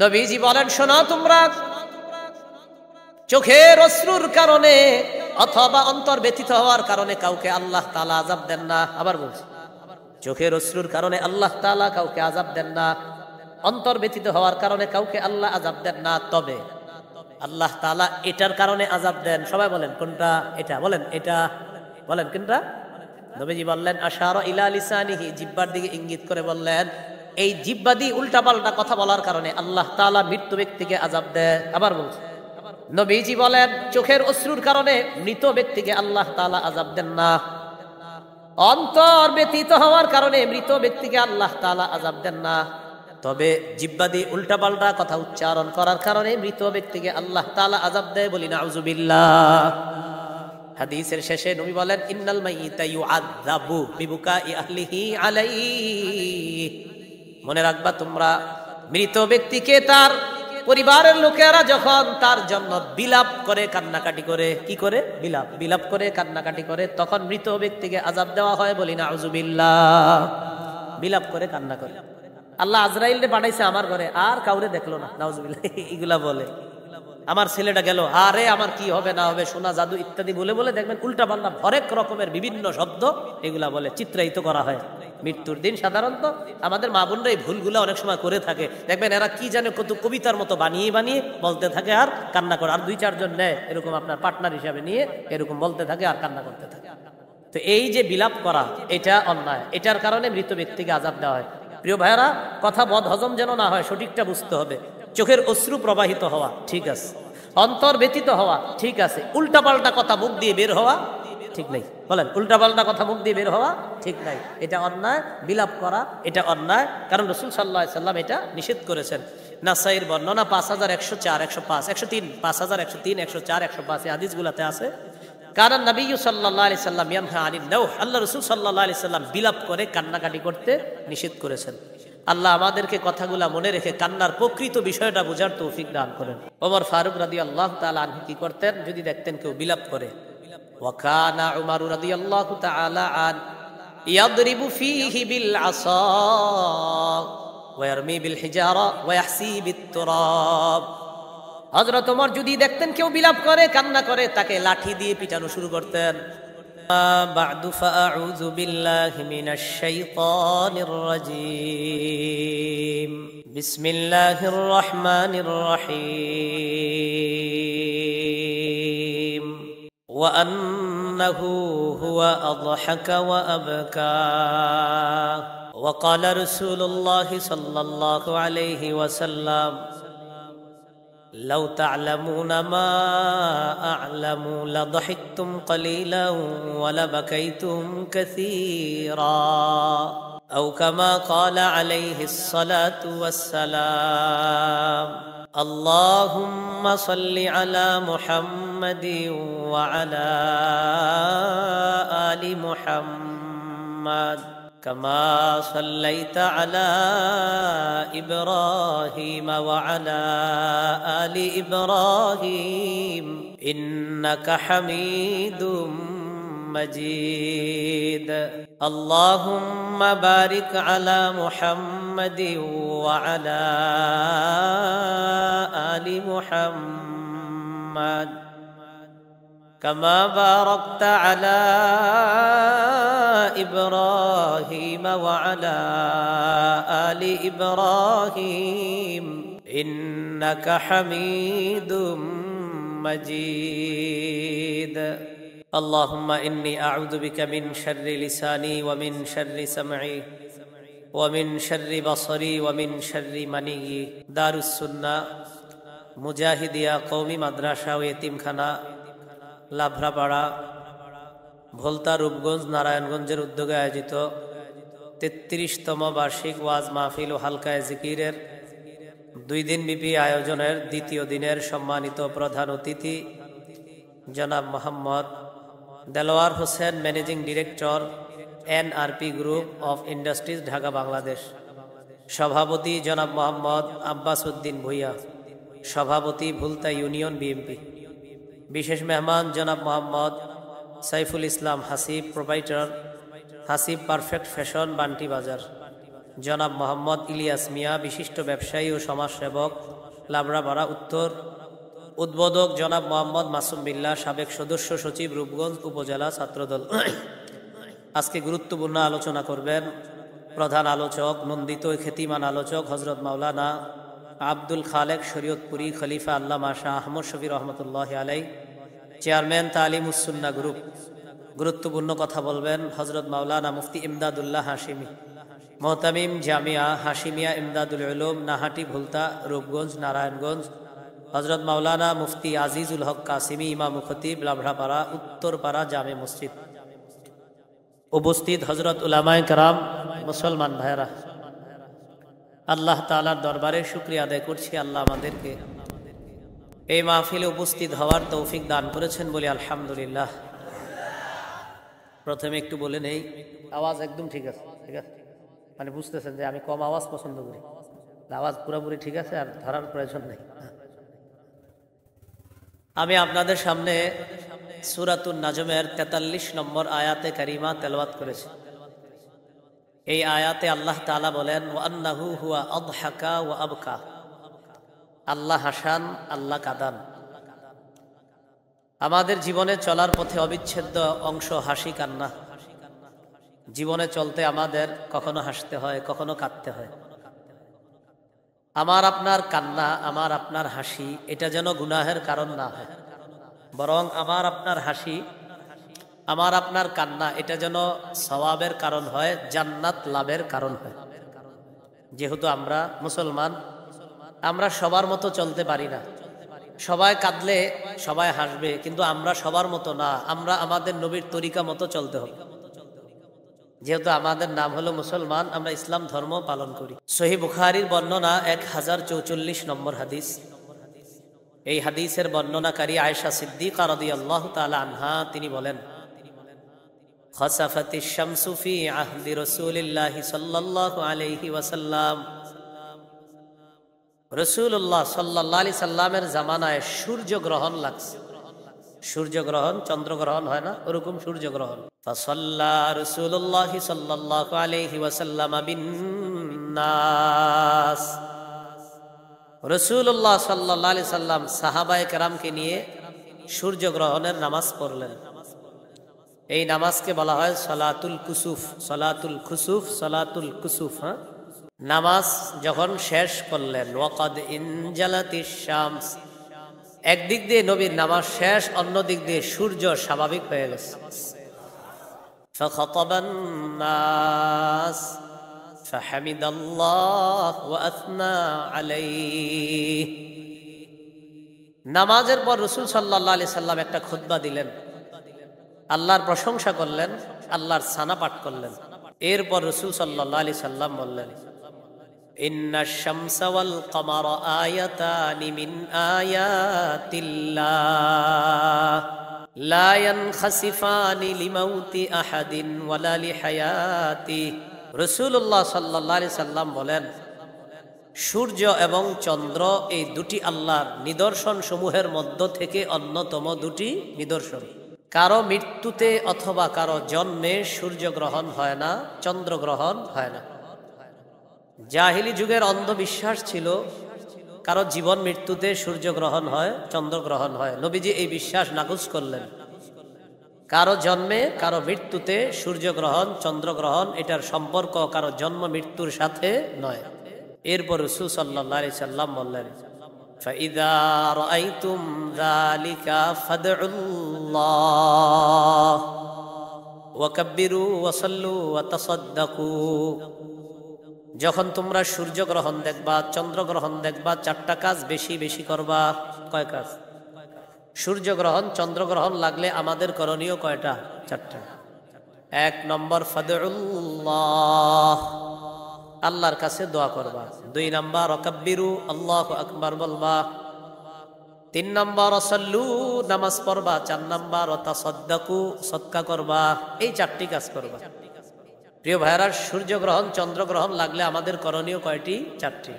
নবীজি বলেন, শোনো তোমরা, চোখের অশ্রুর কারণে অথবা অন্তর ব্যথিত হওয়ার কারণে কাউকে আল্লাহ তাআলা আযাব দেন না। আবার বলছি, চোখের অশ্রুর কারণে আল্লাহ তাআলা কাউকে আযাব দেন না, অন্তর ব্যথিত হওয়ার কারণে কাউকে আল্লাহ আযাব দেন না। তবে আল্লাহ তাআলা এটার কারণে আযাব দেন। সবাই বলেন কোনটা? এটা বলেন, এটা বলেন কোনটা? নবীজি বললেন, আশারা ইলা লিসানিহি, জিহ্বার দিকে ইঙ্গিত করে বললেন, এই জিহ্বা দিয়ে উল্টাপাল্টা কথা বলার কারণে আল্লাহ তাআলা মৃত্যু ব্যক্তিকে আযাব দেয়। আবার বলছি, নবীজি বলেন, চোখের অশ্রুর কারণে মৃত ব্যক্তিকে আল্লাহ তাআলা আযাব দেন না, অন্তর ব্যথিত হওয়ার কারণে মৃত ব্যক্তিকে আল্লাহ তাআলা আযাব দেন না। তবে জিহ্বা দিয়ে উল্টাপাল্টা কথা উচ্চারণ করার কারণে মৃত ব্যক্তিকে আল্লাহ তাআলা আযাব দেয়। বলি নাউযুবিল্লাহ। হাদিসের শেষে নবী বলেন, ইন্নাল মাইয়িতা ইউআযাবু বিবুকাই আহলিহি আলাইহি। মনে রাখবা তোমরা, মৃত ব্যক্তিকে তার পরিবারের লোকেরা যখন তার জন্য বিলাপ করে, কান্নাকাটি করে, কি করে? বিলাপ করে, কান্নাকাটি করে, তখন মৃত ব্যক্তিকে আযাব দেওয়া হয়। বলি নাউযুবিল্লাহ। বিলাপ করে, কান্না করে। আল্লাহ আজরাইলকে পাঠাইছে আমার ঘরে, আর কাউরে দেখলো না, নাউযুবিল্লাহ। এগুলা বলে, আমার ছেলেটা গেল, আরে আমার কি হবে না হবে, সোনা জাদু ইত্যাদি বলে বলে দেখবেন উল্টা পাল্টা হরেক রকমের বিভিন্ন শব্দ এগুলা বলে চিত্রায়িত করা হয় মৃত্যুর দিন। সাধারণত আমাদের মা বোনরা এই ভুলগুলো অনেক সময় করে থাকে। দেখবেন এরা কি জানে কত কবিতার মতো বানিয়ে বানিয়ে বলতে থাকে আর কান্না করে, আর দুই চারজন নেয় এরকম আপনার পার্টনার হিসাবে নিয়ে এরকম বলতে থাকে আর কান্না করতে থাকে। তো এই যে বিলাপ করা, এটা অন্যায়, এটার কারণে মৃত ব্যক্তিকে আযাব দেওয়া হয়। প্রিয় ভাইরা, কথা বদ হজম যেন না হয়, সঠিকটা বুঝতে হবে। চোখের অশ্রু প্রবাহিত হওয়া ঠিক আছে, অন্তর ব্যথিত হওয়া ঠিক আছে, উল্টাপাল্টা কথা মুখ দিয়ে বের হওয়া ঠিক নাই। বলেন, উল্টাপাল্টা কথা মুখ দিয়ে বের হওয়া ঠিক নাই, এটা অন্যায়। বিলাপ করা এটা অন্যায়, কারণ রাসূল সাল্লাল্লাহু আলাইহি সাল্লাম এটা নিষেধ করেছেন। নাসাইর বর্ণনা 5104, 105, 103, 5103, 104, 105 এই হাদিসগুলোতে আছে। কারণ নবী সাল্লাল্লাহু আলাইহি সাল্লাম ইয়ানহা আনিন নাওহ, আল্লাহ রাসূল সাল্লাল্লাহু আলাইহি সাল্লাম বিলাপ করে, কান্নাকাটি করতে নিষেধ করেছেন। আল্লাহ আমাদেরকে কথাগুলা মনে রেখে কান্নার প্রকৃত বিষয়টা বোঝার তৌফিক দান করেন। ওমর ফারুক রাদিয়াল্লাহু তাআলা আনহু কি করতেন? যদি দেখতেন কেউ বিলাপ করে, ওয়া কানা উমর রাদিয়াল্লাহু তাআলা আন ইয়াদরিবু ফীহি বিল আসা ওয়া ইয়ারমি বিল হিজারা ওয়া ইয়াহসি বিত তুরাব। হযরত ওমর যদি দেখতেন কেউ বিলাপ করে, কান্না করে, তাকে লাঠি দিয়ে পিটানো শুরু করতেন। بعد فأعوذ بالله من الشيطان الرجيم بسم الله الرحمن الرحيم وأنه هو أضحك وأبكى وقال رسول الله صلى الله عليه وسلم لو تعلمون ما أعلم لضحكتم قليلا ولبكيتم كثيرا أو كما قال عليه الصلاة والسلام اللهم صل على محمد وعلى آل محمد كما صليت على إبراهيم وعلى آل إبراهيم إنك حميد مجيد اللهم بارك على محمد وعلى آل محمد كما باركت على إبراهيم وعلى آل إبراهيم إنك حميد مجيد اللهم إني أعوذ بك من شر لساني ومن شر سمعي ومن شر بصري ومن شر مني دار السنة মুজাহিদিয়া কওমি মাদ্রাসা ও এতিমখানা লাভরাপাড়া ভোলতা রূপগঞ্জ নারায়ণগঞ্জের উদ্যোগে আয়োজিত ৩৩তম বার্ষিক ওয়াজ মাহফিল ও হালকায়ে জিকিরের 2 দিনব্যাপী আয়োজনের দ্বিতীয় দিনের সম্মানিত প্রধান অতিথি জনাব Mohammad Delwar Hossain, managing director NRP group of industries, Dhaka, Bangladesh. সভাপতি জনাব মোহাম্মদ আব্বাস উদ্দিন ভূঁইয়া, সভাপতি ভুলতা ইউনিয়ন বিএমপি। বিশেষ মেহমান জনাব Mohammad Saiful Islam Hasib, proprietor Hasib perfect fashion, Banti Bazar. জনাব মোহাম্মদ ইলিয়াস মিয়া, বিশিষ্ট ব্যবসায়ী ও সমাজসেবক, লাবড়াপাড়া উত্তর। উদ্বোধক জনাব মোহাম্মদ মাসুম বিল্লাহ, সাবেক সদস্য সচিব, রূপগঞ্জ উপজেলা ছাত্রদল। আজকে গুরুত্বপূর্ণ আলোচনা করবেন প্রধান আলোচক, নন্দিত খ্যাতিমান আলোচক হজরত মাওলানা আব্দুল খালেক শরীয়তপুরী, খলিফা আল্লামা শাহ আহমদ শফি রহমতুল্লাহ আলাই, চেয়ারম্যান তালিমুস সুন্নাহ গ্রুপ। গুরুত্বপূর্ণ কথা বলবেন হজরত মাওলানা মুফতি ইমদাদুল্লাহ হাশিমি, মোহতামিম জামিয়া হাশিমিয়া ইমদাদুল উলুম, নাহাটি, ভুলতা, রূপগঞ্জ, নারায়ণগঞ্জ। হজরত মাওলানা মুফতি আজিজুল হক কাসিমি, ইমাম খতিব, লাবড়াপাড়া উত্তরপাড়া জামে মসজিদ। উপস্থিত হজরত উলামায়ে কেরাম, মুসলমান ভাইরা, আল্লাহ তাআলার দরবারে শুকরিয়া আদায় করছি, আল্লাহ আমাদেরকে এই মাহফিলে উপস্থিত হওয়ার তৌফিক দান করেছেন বলে আলহামদুলিল্লাহ। প্রথমে একটু বলে নেই, আওয়াজ একদম ঠিক আছে? ঠিক আছে, মানে বুঝতেছেন যে আমি কম আওয়াজ পছন্দ করি, আওয়াজ পুরোপুরি ঠিক আছে, আর ধরার প্রয়োজন নেই। আমি আপনাদের সামনে সূরাতুন নাজমের 43 নম্বর আয়াতে কারিমা তেলাওয়াত করেছি। এই আয়াতে আল্লাহ তাআলা বলেন, ওয়ান্নাহু হুয়া আদহাকা ওয়া আবকা, আল্লাহ হাসান, আল্লাহ কাদান। আমাদের জীবনে চলার পথে অবিচ্ছেদ্য অংশ হাসি কান্না। জীবনে চলতে আমাদের কখনো হাসতে হয়, কখনো কাঁদতে হয়। আমার আপনার কান্না, আমার আপনার হাসি, এটা যেন গুনাহের কারণ না হয়, বরং আমার আপনার হাসি, আমার আপনার কান্না, এটা যেন সওয়াবের কারণ হয়, জান্নাত লাভের কারণ হয়। যেহেতু আমরা মুসলমান, আমরা সবার মতো চলতে পারি না। সবাই কাঁদলে সবাই হাসবে, কিন্তু আমরা সবার মতো না, আমরা আমাদের নবীর তরিকা মতো চলতে হবে। যেহেতু আমাদের নাম হলো মুসলমান, আমরা ইসলাম ধর্ম পালন করি। সহিহ বুখারীর বর্ণনা 1044 নম্বর হাদিস। এই হাদিসের বর্ণনাকারী আয়েশা সিদ্দিকা রাদিয়াল্লাহু তাআলা আনহা, তিনি বলেন, খাসাফাতিশ শামসু ফি আহদি রাসূলিল্লাহি সাল্লাল্লাহু আলাইহি ওয়াসাল্লাম, রাসূলুল্লাহ সাল্লাল্লাহু আলাইহি সাল্লামের জামানায় সূর্যগ্রহণ লাগছে। সূর্যগ্রহণ, চন্দ্রগ্রহণ হয় না, ওরকম সূর্যগ্রহণ। ফাসাল্লা রাসূলুল্লাহি সাল্লাল্লাহু আলাইহি ওয়াসাল্লাম বিন-নাস, রাসূলুল্লাহ সাল্লাল্লাহু আলাইহি সাল্লাম সাহাবায়ে কেরামকে নিয়ে সূর্যগ্রহণের নামাজ পড়লেন। এই নামাজকে বলা হয় সালাতুল কুসুফ, সালাতুল কুসুফ, সালাতুল কুসুফ। নামাজ যখন শেষ করলেন, ওয়াকাদ ইনজালাতিশ শামস, একদিক দিয়ে নবীর নামাজ শেষ, অন্য দিক দিয়ে সূর্য স্বাভাবিক হয়ে গেছে। ফাখাতাবান নাস ফাহামিদাল্লাহ ওয়া আথনা আলাইহি। নামাজের পর রাসূল সাল্লাল্লাহু আলাইহি সাল্লাম একটা খুতবা দিলেন, আল্লাহর প্রশংসা করলেন, আল্লাহর সানা পাঠ করলেন। এরপর রাসূল সাল্লাল্লাহু আলাইহি সাল্লাম বললেন, ইন্নাশ শামসা ওয়াল কমারা আয়াতানি মিন আয়াতিল্লাহ লা ইয়ানখাসিফানি লিমাউতি আহাদিন ওয়ালা লিহায়াতি। রাসূলুল্লাহ সাল্লাল্লাহু আলাইহি সাল্লাম বলেন, সূর্য এবং চন্দ্র এই দুটি আল্লাহর নিদর্শন সমূহের মধ্য থেকে অন্যতম দুটি নিদর্শন। কারো মৃত্যুতে অথবা কারো জন্মে সূর্যগ্রহণ হয় না, চন্দ্রগ্রহণ হয় না। জাহিলি যুগের অন্ধবিশ্বাস ছিল কারো জীবন মৃত্যুতে সূর্যগ্রহণ হয়, চন্দ্রগ্রহণ হয়। নবীজি এই বিশ্বাস নাকচ করলেন। কারো জন্মে, কারো মৃত্যুতে সূর্যগ্রহণ, চন্দ্রগ্রহণ, এটার সম্পর্ক কারো জন্ম মৃত্যুর সাথে নয়। এরপর রাসূল সাল্লাল্লাহু আলাইহি সাল্লাম বললেন, فَإِذَا رَأَيْتُمْ ذَلِكَ فَادْعُوا اللَّهَ وَكَبِّرُوا وَصَلُّوا وَتَصَدَّقُوا। যখন তোমরা সূর্যগ্রহণ দেখবা, চন্দ্রগ্রহণ দেখবা, চারটা কাজ বেশি বেশি করবা। কয় কাজ? সূর্যগ্রহণ, চন্দ্রগ্রহণ লাগলে আমাদের করণীয় কয়টা? চারটা। 1 নম্বর ফাদউল্লাহ, আল্লাহর কাছে দোয়া করবা। 2 নম্বর ওয়াকাব্বিরু, আল্লাহু আকবার বলবা। 3 নম্বর সাল্লু, নামাজ পড়বা। 4 নম্বর তাসাদ্দাকু, সদকা করবা। এই 4টি কাজ করবা। প্রিয় ভাইরা, সূর্যগ্রহণ, চন্দ্রগ্রহণ লাগলে আমাদের করণীয় কয়টি? 4টি।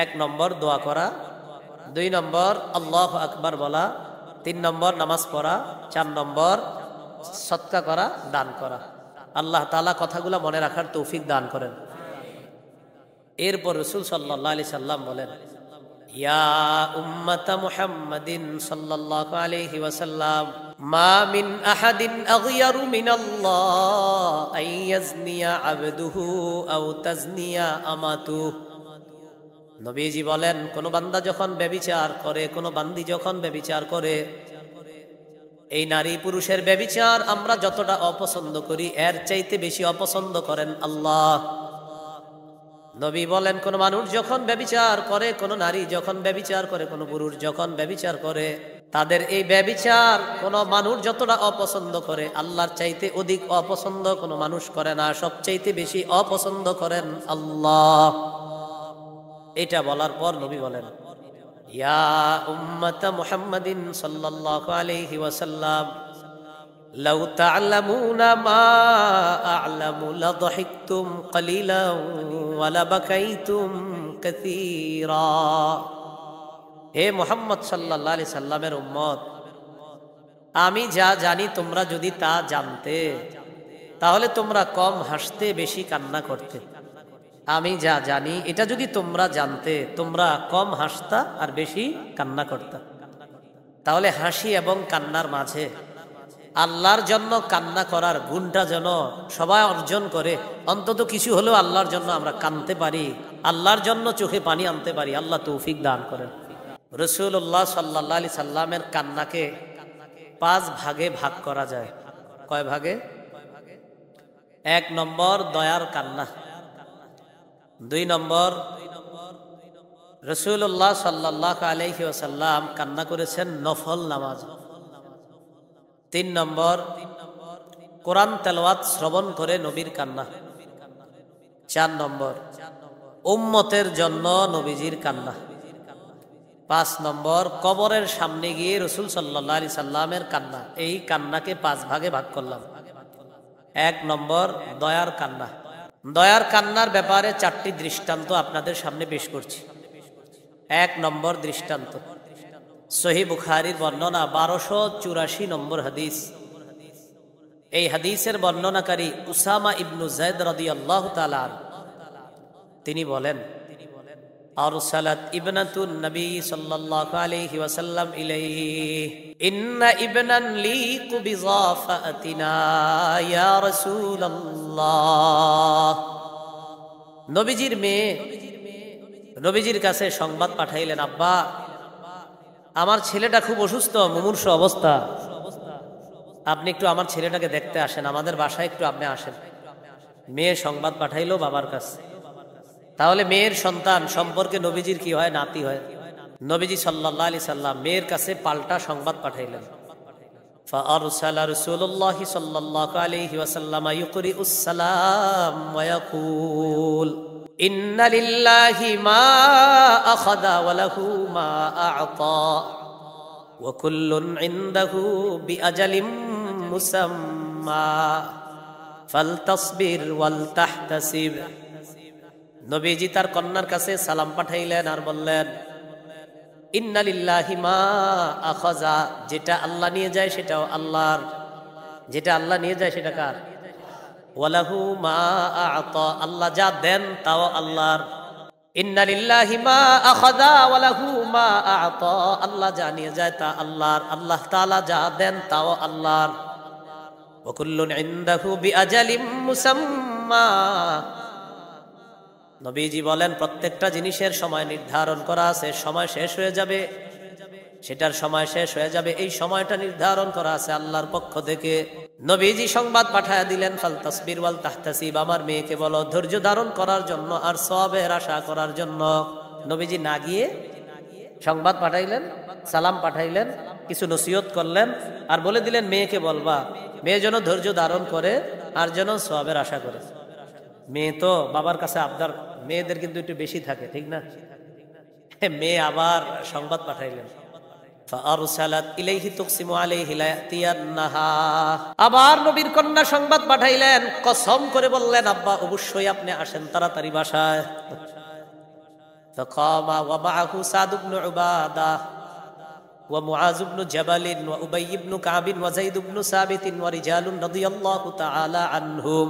1 নম্বর দোয়া করা, 2 নম্বর আল্লাহু আকবার বলা, 3 নম্বর নামাজ পড়া, 4 নম্বর সদকা করা, দান করা। আল্লাহ তাআলা কথাগুলো মনে রাখার তৌফিক দান করেন। এরপর রাসূল সাল্লাল্লাহু আলাইহি সাল্লাম বলেন, ইয়া উম্মাতা মুহাম্মাদিন সাল্লাল্লাহু আলাইহি ওয়াসাল্লাম, মা মিন আহাদিন আগয়ারু মিনাল্লাহ আন ইয়াজনিয়া আবদুহু আও তাজনিয়া আমাতুহু। নবীজি বলেন, কোন বান্দা যখন ব্যভিচার করে, কোন বান্দি যখন ব্যভিচার করে, এই নারী পুরুষের ব্যভিচার আমরা যতটা অপছন্দ করি এর চাইতে বেশি অপছন্দ করেন আল্লাহ। নবী বলেন, কোন মানুষ যখন ব্যভিচার করে, কোন নারী যখন ব্যভিচার করে, কোন পুরুষ যখন ব্যভিচার করে, তাদের এই ব্যভিচার কোন মানুষ যতটা অপছন্দ করে আল্লাহর চাইতে অধিক অপছন্দ কোন মানুষ করে না, সবচাইতে বেশি অপছন্দ করেন আল্লাহ। এটা বলার পর নবী বলেন, ইয়া উম্মাতা মুহাম্মাদিন সাল্লাল্লাহু আলাইহি ওয়াসাল্লাম, লাউ তা'লামুনা মা আ'লামু লাযহিকতুম কালিলান ওয়া লাবাকাইতুম কাসীরা। হে মুহাম্মদ সাল্লাল্লাহু আলাইহি সাল্লামের উম্মত, আমি যা জানি তোমরা যদি তা জানতে, তাহলে তোমরা কম হাসতে বেশি কান্না করতে। আমি যা জানি এটা যদি তোমরা জানতে, তোমরা কম হাসতা আর বেশি কান্না করতা। তাহলে হাসি এবং কান্নার মাঝে আল্লাহর জন্য কান্না করার গুণটা যেন সবাই অর্জন করে, অন্তত কিছু হলেও আল্লাহর জন্য আমরা কাঁদতে পারি, আল্লাহর জন্য চোখে পানি আনতে পারি। আল্লাহ তৌফিক দান করেন। রাসূলুল্লাহ সাল্লাল্লাহু আলাইহি সাল্লামের কান্নাকে 5 ভাগে ভাগ করা যায়। কয় ভাগে? 1 নম্বর দয়ার কান্না, 2 নম্বর রাসূলুল্লাহ সাল্লাল্লাহু আলাইহি ওয়াসাল্লাম কান্না করেছেন নফল নামাজ, 3 নম্বর কোরআন তেলাওয়াত শ্রবণ করে নবীর কান্না, 4 নম্বর উম্মতের জন্য নবীজির কান্না, 5 নম্বর কবরের সামনে গিয়ে রাসূল সাল্লাল্লাহু আলাইহি সাল্লামের কান্না। এই কান্নাকে 5 ভাগে ভাগ করলাম। 1 নম্বর দয়ার কান্না। দয়ার কান্নার ব্যাপারে 4টি দৃষ্টান্ত আপনাদের সামনে পেশ করছি। 1 নম্বর দৃষ্টান্ত, সহিহ বুখারীর বর্ণনা 1284 নম্বর হাদিস। এই হাদিসের বর্ণনাকারী উসামা ইবনু যায়েদ রাদিয়াল্লাহু তাআলা তিনি বলেন, আরসালাত ইবনাতুন নবী সাল্লাল্লাহু আলাইহি ওয়াসাল্লাম ইলাইহি ইন্না ইবনান লিকু বিযাফাতিনা ইয়া রাসূলুল্লাহ। নবীজির মেয়ে নবীজির কাছে সংবাদ পাঠাইলেন, আব্বা, আমার ছেলেটা খুব অসুস্থ, মুমূর্ষ অবস্থা, আপনি একটু আমার ছেলেটাকে দেখতে আসেন, আমাদের বাসায় একটু আপনি আসেন। মেয়ে সংবাদ পাঠাইলো বাবার কাছে। তাহলে মেয়ের সন্তান সম্পর্কে নবীজির কি হয়? নাতি হয়। নবীজি সাল্লাল্লাহু আলাইহি সাল্লাম মেয়ের কাছে পাল্টা সংবাদ পাঠাইলেন। فأرسل رسول الله صلى الله عليه وسلم يقرئ السلام ويقول إن لله ما أخذ وله ما أعطى وكل عنده بأجل مسمى فلتصبر ولتحتسب। নবীজি তার কন্যার কাছে সালাম পাঠাইলেন আর বললেন, ইন্না লিল্লাহি মা আখাযা, যেটা আল্লাহ নিয়ে যায় সেটাও আল্লাহর, যেটা আল্লাহ নিয়ে যায় সেটা কার? ওয়ালাহু মা আ'তা, আল্লাহ যা দেন তাও আল্লাহর। ইন্না লিল্লাহি মা আখাযা ওয়ালাহু মা আ'তা, আল্লাহ যা নিয়ে যায় তা আল্লাহর, আল্লাহ তাআলা যা দেন তাও আল্লাহর। ওয়া কুল্লুন ইনদাহু বিআজালিম মুসাম্মা, নবীজি বলেন প্রত্যেকটা জিনিসের সময় নির্ধারণ করা আছে, সময় শেষ হয়ে যাবে, সেটার সময় শেষ হয়ে যাবে, এই সময়টা নির্ধারণ করা আছে আল্লাহর পক্ষ থেকে। নবীজি সংবাদ পাঠায়া দিলেন, ফাল তাসবির ওয়াল তাহতাসিব, আমার মেয়েকে বলো ধৈর্য ধারণ করার জন্য আর সওয়াবের আশা করার জন্য। নবীজি না গিয়ে সংবাদ পাঠাইলেন, সালাম পাঠাইলেন, কিছু নসিহত করলেন আর বলে দিলেন মেয়েকে বলবা, মেয়ে যেন ধৈর্য ধারণ করে আর যেন সওয়াবের আশা করে। মেয়ে তো বাবার কাছে আবদার, মেয়েদের কিন্তু একটু বেশি থাকে, ঠিক না? মেয়ে আবার সংবাদ পাঠাইলেন, ফাআরসালাত ইলাইহি তুকসিমু আলাইহি লা ইয়াতিয়ান্নাহা, আবার নবীর কন্যা সংবাদ পাঠাইলেন, কসম করে বললেন, আব্বা অবশ্যই আপনি আসেন তাড়াতাড়ি বাসায়। ফাকামা ওয়া মাআহু সাদ ইবনে উবাদা ওয়া মুআজ ইবনে জাবাল ওয়া উবাই ইবনে কাব ওয়া যায়েদ ইবনে সাবিত ওয়া রিজালুন রাদিয়াল্লাহু তাআলা আনহুম।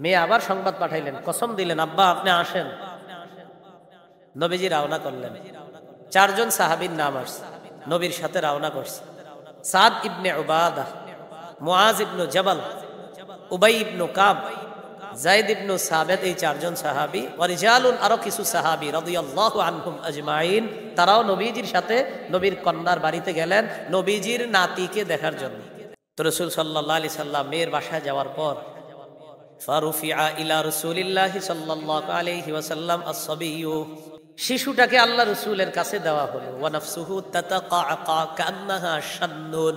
মেয়ে আবার সংবাদ পাঠাইলেন, কসম দিলেন, আব্বা আপনি আসেন। নবীজি রওনা করলেন। 4 জন সাহাবীর নাম আসছে, নবীর সাথে রওনা করছে। সাদ ইবনে উবাদা, মুআজ ইবনে জাবাল, উবাই ইবনে কাব, যায়েদ ইবনে সাবিত, এই 4 জন সাহাবী, ওয়া রিজালুন, আরো কিছু সাহাবী রাদিয়াল্লাহু আনহুম আজমাইন, তারাও নবীজির সাথে নবীর কন্যার বাড়িতে গেলেন নবীজির নাতিকে দেখার জন্য। তো রাসূল সাল্লাল্লাহু আলাইহি সাল্লাম মেয়ের বাসায় যাওয়ার পর ফারুফিআ ইলা রাসূলিল্লাহি সাল্লাল্লাহু আলাইহি ওয়াসাল্লাম আস-সাবিয়্যু, শিশুটাকে আল্লাহ রাসূলের কাছে দেওয়া হলো। ওয়া নাফসুহু তাতাকাআকা কান্নাহা শান্নুন,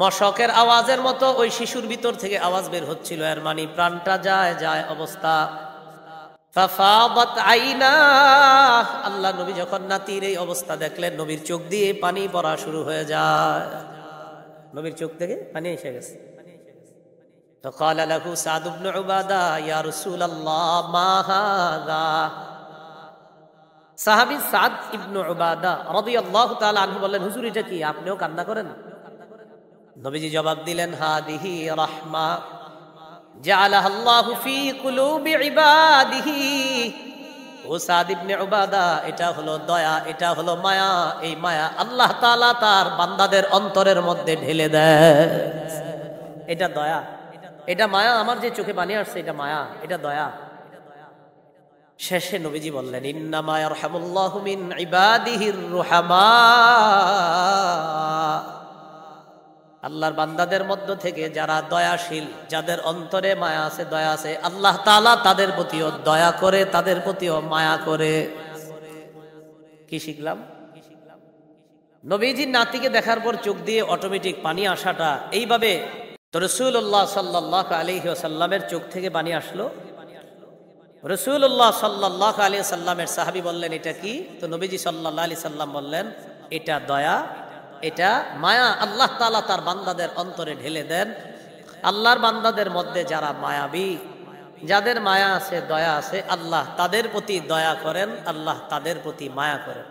মশকের আওয়াজের মতো ওই শিশুর ভিতর থেকে আওয়াজ বের হচ্ছিল, এর মানে প্রাণটা যায় যায় অবস্থা। ফাফাদাত আইনা, আল্লাহ নবী যখন নাতির এই অবস্থা দেখলেন, নবীর চোখ দিয়ে পানি পড়া শুরু হয়ে যায়, নবীর চোখ থেকে পানি এসে গেছে। فقال له سعد بن عبادة يا رسول الله ما هذا, সাহাবী সাদ ইবনে উবাদা রাদিয়াল্লাহু তাআলা আনহু বললেন, হুজুর এটা কি, আপনিও কান্না করেন? নবীজি জবাব দিলেন, হাদিহি রাহমা জাআলাহা আল্লাহু ফি কুলুবি ইবাদিহি, ও সাদ ইবনে উবাদা, এটা হলো দয়া, এটা হলো মায়া, এই মায়া আল্লাহ তাআলা তার বান্দাদের অন্তরের মধ্যে ঢেলে দেয়। এটা দয়া, এটা মায়া, আমার যে চোখে পানি আসছে এটা মায়া, এটা দয়া। শেষে নবীজি বললেন, ইন্নামা ইয়ারহামুল্লাহু মিন ইবাদিহির রুহামা, আল্লাহর বান্দাদের মধ্য থেকে যারা দয়াশীল, যাদের অন্তরে মায়া আছে, দয়া আছে, আল্লাহ তাআলা তাদের প্রতিও দয়া করে, তাদের প্রতিও মায়া করে। কি শিখলাম? নবীজির নাতিকে দেখার পর চোখ দিয়ে অটোমেটিক পানি আসাটা এইভাবে, তো রাসূলুল্লাহ সাল্লাল্লাহু আলাইহি ওয়াসাল্লামের চোখ থেকে পানি আসলো। রাসূলুল্লাহ সাল্লাল্লাহু আলাইহি ওয়াসাল্লামের সাহাবী বললেন, এটা কি? তো নবীজি সাল্লাল্লাহু আলাইহি সাল্লাম বললেন, এটা দয়া, এটা মায়া, আল্লাহ তাআলা তার বান্দাদের অন্তরে ঢেলে দেন। আল্লাহর বান্দাদের মধ্যে যারা মায়াবী, যাদের মায়া আছে, দয়া আছে, আল্লাহ তাদের প্রতি দয়া করেন, আল্লাহ তাদের প্রতি মায়া করেন।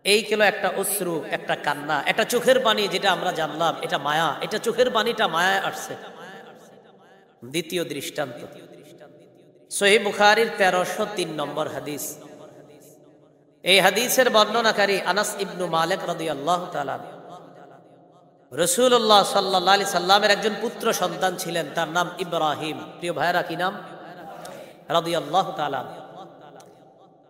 এই কিলো একটা অশ্রু, একটা কান্না, একটা চোখের পানি, যেটা আমরা জানলাম এটা মায়া, এটা চোখের পানিটা মায়ায় আসছে। দ্বিতীয় দৃষ্টান্ত সহিহ বুখারীর 1303 নম্বর হাদিস। এই হাদিসের বর্ণনাকারী আনাস ইবনু মালিক রাদিয়াল্লাহু তাআলা। রাসূলুল্লাহ সাল্লাল্লাহু আলাইহি সাল্লামের একজন পুত্র সন্তান ছিলেন, তার নাম ইব্রাহিম। প্রিয় ভাইরা, কি নাম? রাদিয়াল্লাহু তাআলা।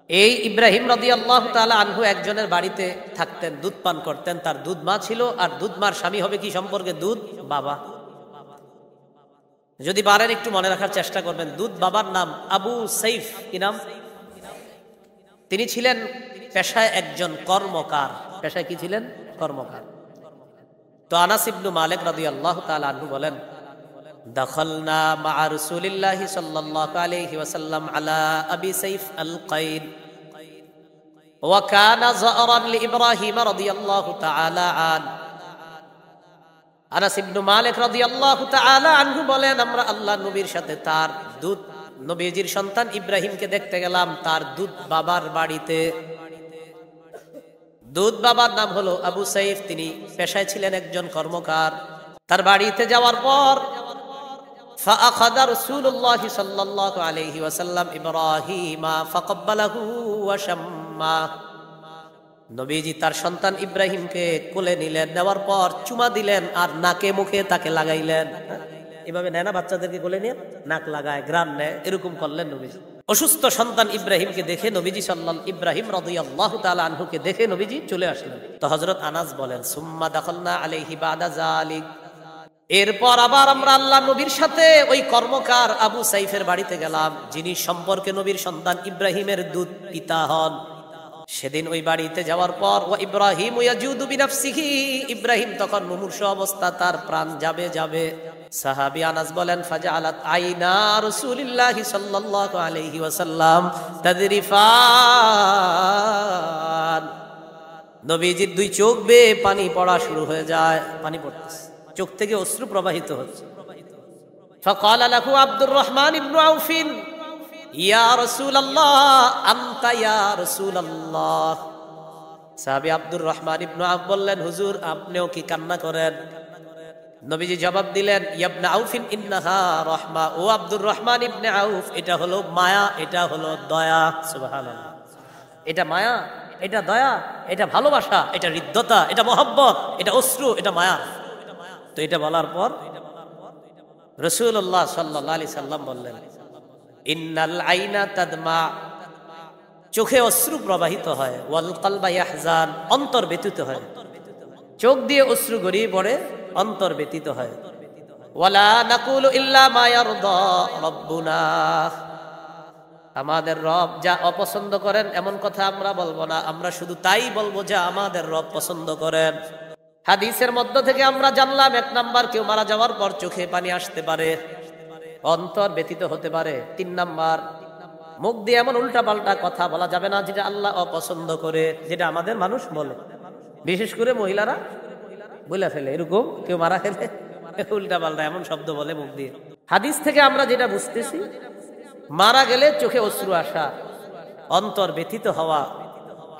এই ইব্রাহিম রাদিয়াল্লাহু তাআলা আনহু একজনের বাড়িতে থাকতেন, দুধ পান করতেন। তার দুধ মা ছিল, আর দুধ মার স্বামী হবে কি সম্পর্কে? দুধ বাবা। যদি পারেন একটু মনে রাখার চেষ্টা করবেন, দুধ বাবার নাম আবু সাইফ। কি নাম? তিনি ছিলেন পেশায় একজন কর্মকার। পেশায় কি ছিলেন? কর্মকার। তো আনাস ইবনু মালিক রাদিয়াল্লাহু তাআলা আনহু বলেন, দাখালনা মা রাসূলিল্লাহি সাল্লাল্লাহু আলাইহি ওয়াসাল্লাম আলা আবি সাইফ আল কাইন ওয়া কানা যারান লিইব্রাহিম রাদিয়াল্লাহু তাআলা আন। আনাস ইবনু মালিক রাদিয়াল্লাহু তাআলা আনহু বলেন, আমরা আল্লাহর নবীর সাথে তার দুধ নবীজির সন্তান ইব্রাহিমকে দেখতে গেলাম তার দুধ বাবার বাড়িতে। দুধ বাবার নাম হলো আবু সাইফ, তিনি পেশায় ছিলেন একজন কর্মকার। তার বাড়িতে যাওয়ার পর فأخذ رسول الله صلى الله عليه وسلم إبراهيم فقبله وشمه, নবীজি তার সন্তান ইব্রাহিমকে কোলে নিলেন, নেওয়ার পর চুমা দিলেন আর নাকে মুখে তাকে লাগাইলেন। এভাবে নেয় না বাচ্চাদেরকে কোলে নিয়ে নাক লাগায়, গ্রাম নেয়, এরকম করলেন নবীজি। অসুস্থ সন্তান ইব্রাহিমকে দেখে নবীজি ইব্রাহিম রাদিয়াল্লাহু তাআলা আনহুকে দেখে নবীজি চলে আসলেন। তো হযরত আনাস বলেন, সুম্মা দাখালনা আলাইহি বাদা যালিক, এরপর আবার আমরা আল্লাহ নবীর সাথে ওই কর্মকার আবু সাইফের বাড়িতে গেলাম, যিনি সম্পর্কে নবীর সন্তান ইব্রাহিমের দুধ পিতা হন। সেদিন ওই বাড়িতে যাওয়ার পর ওয়া ইব্রাহিম ইয়াজুদু বিনাফসিহি, ইব্রাহিম তখন মুমূর্ষ অবস্থা, তার প্রাণ যাবে যাবে। সাহাবী আনাস বলেন, ফাজআলাত আইনা রাসূলিল্লাহি সাল্লাল্লাহু আলাইহি ওয়াসাল্লাম তাদরিফান, নবীজির দুই চোখ বেয়ে পানি পড়া শুরু হয়ে যায়, পানি পড়তেছে, চোখ থেকে অশ্রু প্রবাহিত হচ্ছে। ফাকালা লাহু আব্দুর রহমান ইবনে আউফ, ইয়া রাসূলুল্লাহ আনতা ইয়া রাসূলুল্লাহ। সাহাবী আব্দুর রহমান ইবনে আউফ বললেন, হুজুর আপনিও কি কান্না করেন? নবীজি জবাব দিলেন, ইবনে আউফিন ইন্নাহা রাহমা, ও আব্দুর রহমান ইবনে আউফ, এটা হলো মায়া, এটা হলো দয়া। সুবহানাল্লাহ। এটা মায়া, এটা দয়া, এটা ভালোবাসা, এটা হৃদ্যতা, এটা মহব্বত, এটা অশ্রু, এটা মায়া। তো এটা বলার পর রাসূলুল্লাহ সাল্লাল্লাহু আলাইহি সাল্লাম বললেন, ইন্নাল আইনা তাদমা, চোখে অশ্রু প্রবাহিত হয়, ওয়াল কলবা ইয়াহজান, অন্তর ব্যথিত হয়। চোখ দিয়ে অশ্রু গড়িয়ে পড়ে, অন্তর ব্যথিত হয়। ওয়ালা নাকুলু ইল্লা মা ইয়ারদা রাব্বুনা, আমাদের রব যা অপছন্দ করেন এমন কথা আমরা বলবো না, আমরা শুধু তাই বলবো যা আমাদের রব পছন্দ করেন। হাদিসের মধ্য থেকে আমরা জানলাম, 1 নাম্বার, কেউ মারা যাওয়ার পর চোখে পানি আসতে পারে, অন্তর ব্যথিত হতে পারে। 3 নাম্বার, মুখ দিয়ে এমন উল্টা পাল্টা কথা বলা যাবে না যেটা আল্লাহ অপছন্দ করে, যেটা আমাদের মানুষ বলে, বিশেষ করে মহিলারা বলে ফেলে, এরকম কেউ মারা গেলে উল্টা পাল্টা এমন শব্দ বলে মুখ দিয়ে। হাদিস থেকে আমরা যেটা বুঝতেছি, মারা গেলে চোখে অশ্রু আসা, অন্তর ব্যথিত হওয়া,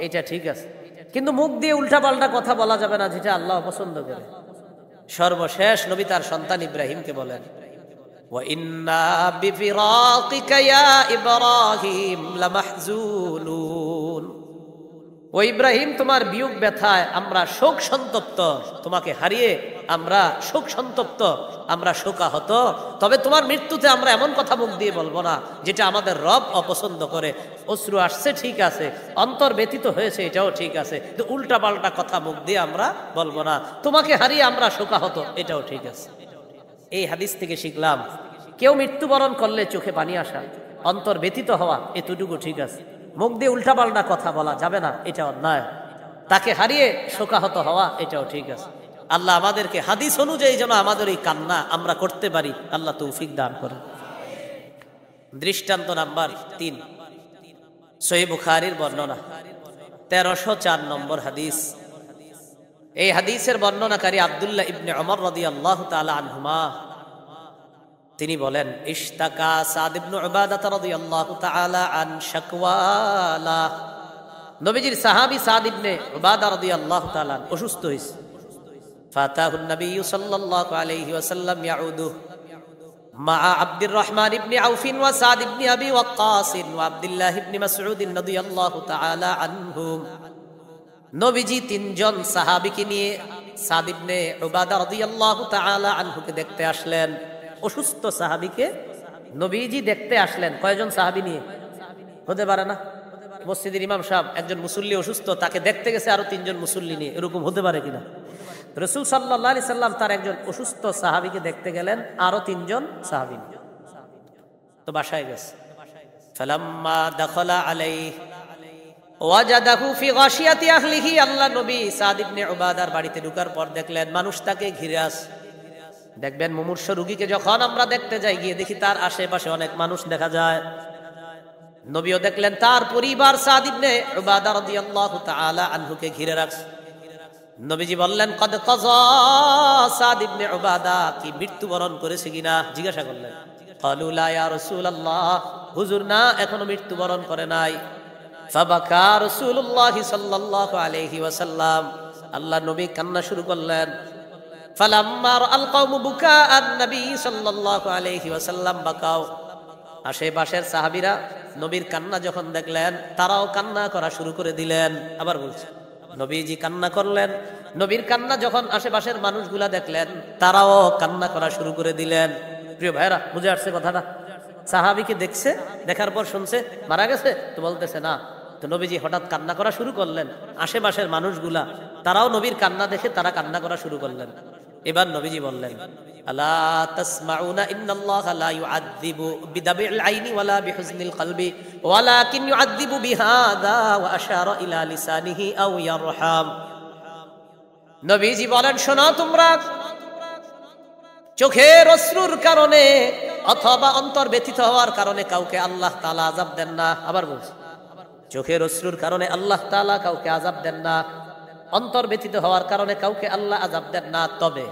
এটা ঠিক আছে, কিন্তু মুখ দিয়ে উল্টা পাল্টা কথা বলা যাবে না যেটা আল্লাহ অপছন্দ করে। সর্বশেষ নবী তার সন্তান ইব্রাহিমকে বলেন, ওয়া ইন্না বিফিরাকিকা ইয়া ইব্রাহিম লামাহজুনুন, ও ইব্রাহিম, তোমার বিয়োগ ব্যথায় আমরা শোক সন্তপ্ত, তোমাকে হারিয়ে আমরা শোক সন্তপ্ত, আমরা শোকাহত। তবে তোমার মৃত্যুতে আমরা এমন কথা মুখ দিয়ে বলবো না যেটা আমাদের রব অপছন্দ করে। অশ্রু আসছে ঠিক আছে, অন্তর ব্যথিত হয়েছে এটাও ঠিক আছে, কিন্তু উল্টা পাল্টা কথা মুখ দিয়ে আমরা বলবো না। তোমাকে হারিয়ে আমরা শোকাহত, এটাও ঠিক আছে। এই হাদিস থেকে শিখলাম, কেউ মৃত্যুবরণ করলে চোখে পানি আসা, অন্তর ব্যথিত হওয়া, এতটুকু ঠিক আছে। মুখ দিয়ে উল্টাপাল্টা কথা বলা যাবে না, এটা অন্যায়। তাকে হারিয়ে শোকাহত হওয়া, এটাও ঠিক আছে। আল্লাহ আমাদেরকে হাদিস অনুযায়ী যেন আমাদের এই কান্না আমরা করতে পারি, আল্লাহ তৌফিক দান করেন। দৃষ্টান্ত নাম্বার 3, সহিহ বুখারীর বর্ণনা, 1304 নম্বর হাদিস। এই হাদিসের বর্ণনাকারী আব্দুল্লাহ ইবনে ওমর রাদিয়াল্লাহু তাআলা আনহুমা, তিনি বলেন, ইশতাকা সাদ ইবনে উবাদা রাদিয়াল্লাহু তাআলা আন শাকওয়ালা, নবীজির সাহাবী সাদ ইবনে উবাদা রাদিয়াল্লাহু তাআলা অসুস্থ হয়েছে। ফাতাহু নবী সাল্লাল্লাহু আলাইহি ওয়াসাল্লাম ইয়াউদু মা আব্দুর রহমান ইবনে আউফ ওয়া সাদ ইবনে আবি ওয়াক্কাস ওয়া আব্দুল্লাহ ইবনে মাসউদ রাদিয়াল্লাহু তাআলা আনহুম, নবীজি 3 জন সাহাবীকে নিয়ে সাদ ইবনে উবাদা রাদিয়াল্লাহু তাআলা আনহুকে দেখতে আসলেন। অসুস্থ সাহাবীকে নবীজি দেখতে আসলেন। কয়জন সাহাবী নিয়ে? হতে পারে না মসজিদের ইমাম সাহেব একজন মুসল্লি অসুস্থ, তাকে দেখতে গেছে আরো 3 জন মুসল্লি নিয়ে, এরকম হতে পারে কিনা? রাসূল সাল্লাল্লাহু আলাইহি সাল্লাম তার একজন অসুস্থ সাহাবীকে দেখতে গেলেন আরো 3 জন সাহাবী নিয়ে। তো বাসায় গেছে। ফালাম্মা দাখালা আলাইহি ওয়াজাদাহু ফি গাশিয়াতি আহলিহি, আল্লাহ নবী সাদ ইবনে উবাদার বাড়িতে ঢোকার পর দেখলেন মানুষ তাকে ঘিরে আছে। দেখবেন মুমূর্ষু রোগীকে যখন আমরা দেখতে যাই, গিয়ে দেখি তার আশেপাশে অনেক মানুষ দেখা যায়। নবীও দেখলেন তার পরিবার সাদ ইবনে উবাদা রাদিয়াল্লাহু তাআলা আনহুকে ঘিরে রাখছে। নবীজি বললেন, কদ কাযা সাদ ইবনে উবাদা, কি মৃত্যুবরণ করেছে কিনা জিজ্ঞাসা করলেন। ক্বালু লা ইয়া রাসূলুল্লাহ, হুজুর না, এখনো মৃত্যুবরণ করে নাই। ফাবাকা রাসূলুল্লাহ সাল্লাল্লাহু আলাইহি ওয়াসাল্লাম, আল্লাহ নবী কান্না শুরু করলেন। ফালাম্মা রাআল কওমু বুকাআন নবী সাল্লাল্লাহু আলাইহি ওয়াসাল্লাম বাকাও, আশেপাশের সাহাবীরা নবীর কান্না যখন দেখলেন তারাও কান্না করা শুরু করে দিলেন। আবার বলছে, নবীজি কান্না করলেন, নবীর কান্না যখন আশেপাশের মানুষগুলা দেখলেন তারাও কান্না করা শুরু করে দিলেন। প্রিয় ভাইরা, বুঝে আসছে কথাটা? সাহাবীকে দেখছে, দেখার পর শুনছে মারা গেছে, তো বলতেছে না। তো নবীজি হঠাৎ কান্না করা শুরু করলেন, আশেপাশের মানুষগুলা তারাও নবীর কান্না দেখে তারা কান্না করা শুরু করলেন। এবার নবীজি বললেন, আলা তাসমাউনা ইন্নাল্লাহা লা ইউআযযিবু বিদাবিল আইনি ওয়ালা বিহুজনিল কলবি ওয়ালাকিন ইউআযযিবু বিহাদা ওয়া আশারা ইলা লিসানিহি আও ইয়ারহাম। নবীজি বলেন, শোনো তোমরা, চোখের অশ্রুর কারণে অথবা অন্তর ব্যথিত হওয়ার কারণে কাউকে আল্লাহ তাআলা আযাব দেন না। আবার বলছি, চোখের অশ্রুর কারণে আল্লাহ তাআলা কাউকে আযাব দেন না, অন্তর ব্যথিত হওয়ার কারণে কাউকে আল্লাহ আযাব দেন না। তবে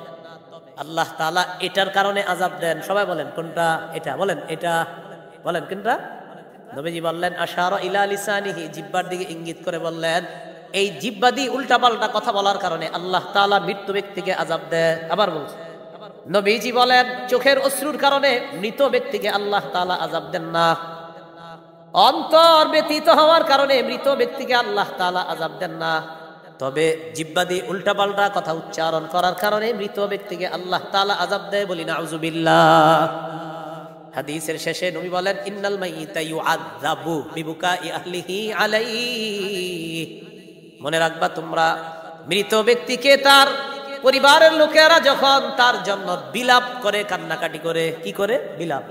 আল্লাহ তাআলা এটার কারণে আযাব দেন। সবাই বলেন কোনটা? এটা বলেন, এটা বলেন কোনটা? নবীজি বললেন, আশারা ইলা লিসানিহি, জিহ্বার দিকে ইঙ্গিত করে বললেন, এই জিহ্বা দিয়ে উল্টাপাল্টা কথা বলার কারণে আল্লাহ তাআলা মৃত্যু ব্যক্তিকে আযাব দেয়। আবার বলছে, নবীজি বলেন চোখের অশ্রুর কারণে মৃত ব্যক্তিকে আল্লাহ তাআলা আযাব দেন না, অন্তর ব্যতীত হওয়ার কারণে মৃত ব্যক্তিকে আল্লাহ তাআলা আযাব দেন না, তবে জিহ্বা দিয়ে উল্টাপাল্টা কথা উচ্চারণ করার কারণে মৃত ব্যক্তিকে আল্লাহ তাআলা আযাব দেয়। বলি নাউযুবিল্লাহ। হাদিসের শেষে নবী বলেন ইন্নাল মাইয়িতা ইউআযাবু বিবুকাই আহলিহি আলাইহি। মনে রাখবা তোমরা, মৃত ব্যক্তিকে তার পরিবারের লোকেরা যখন তার জন্য বিলাপ করে, কান্নাকাটি করে, কি করে?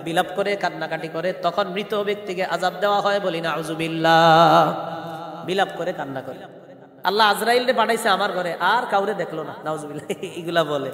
বিলাপ করে কান্নাকাটি করে, তখন মৃত ব্যক্তিকে আযাব দেওয়া হয়। বলি নাউযুবিল্লাহ। বিলাপ করে কান্না করে। আল্লাহ আজরাইলকে পাঠাইছে আমার ঘরে, আর কাউরে দেখলো না, নাউযুবিল্লাহ এগুলা বলে।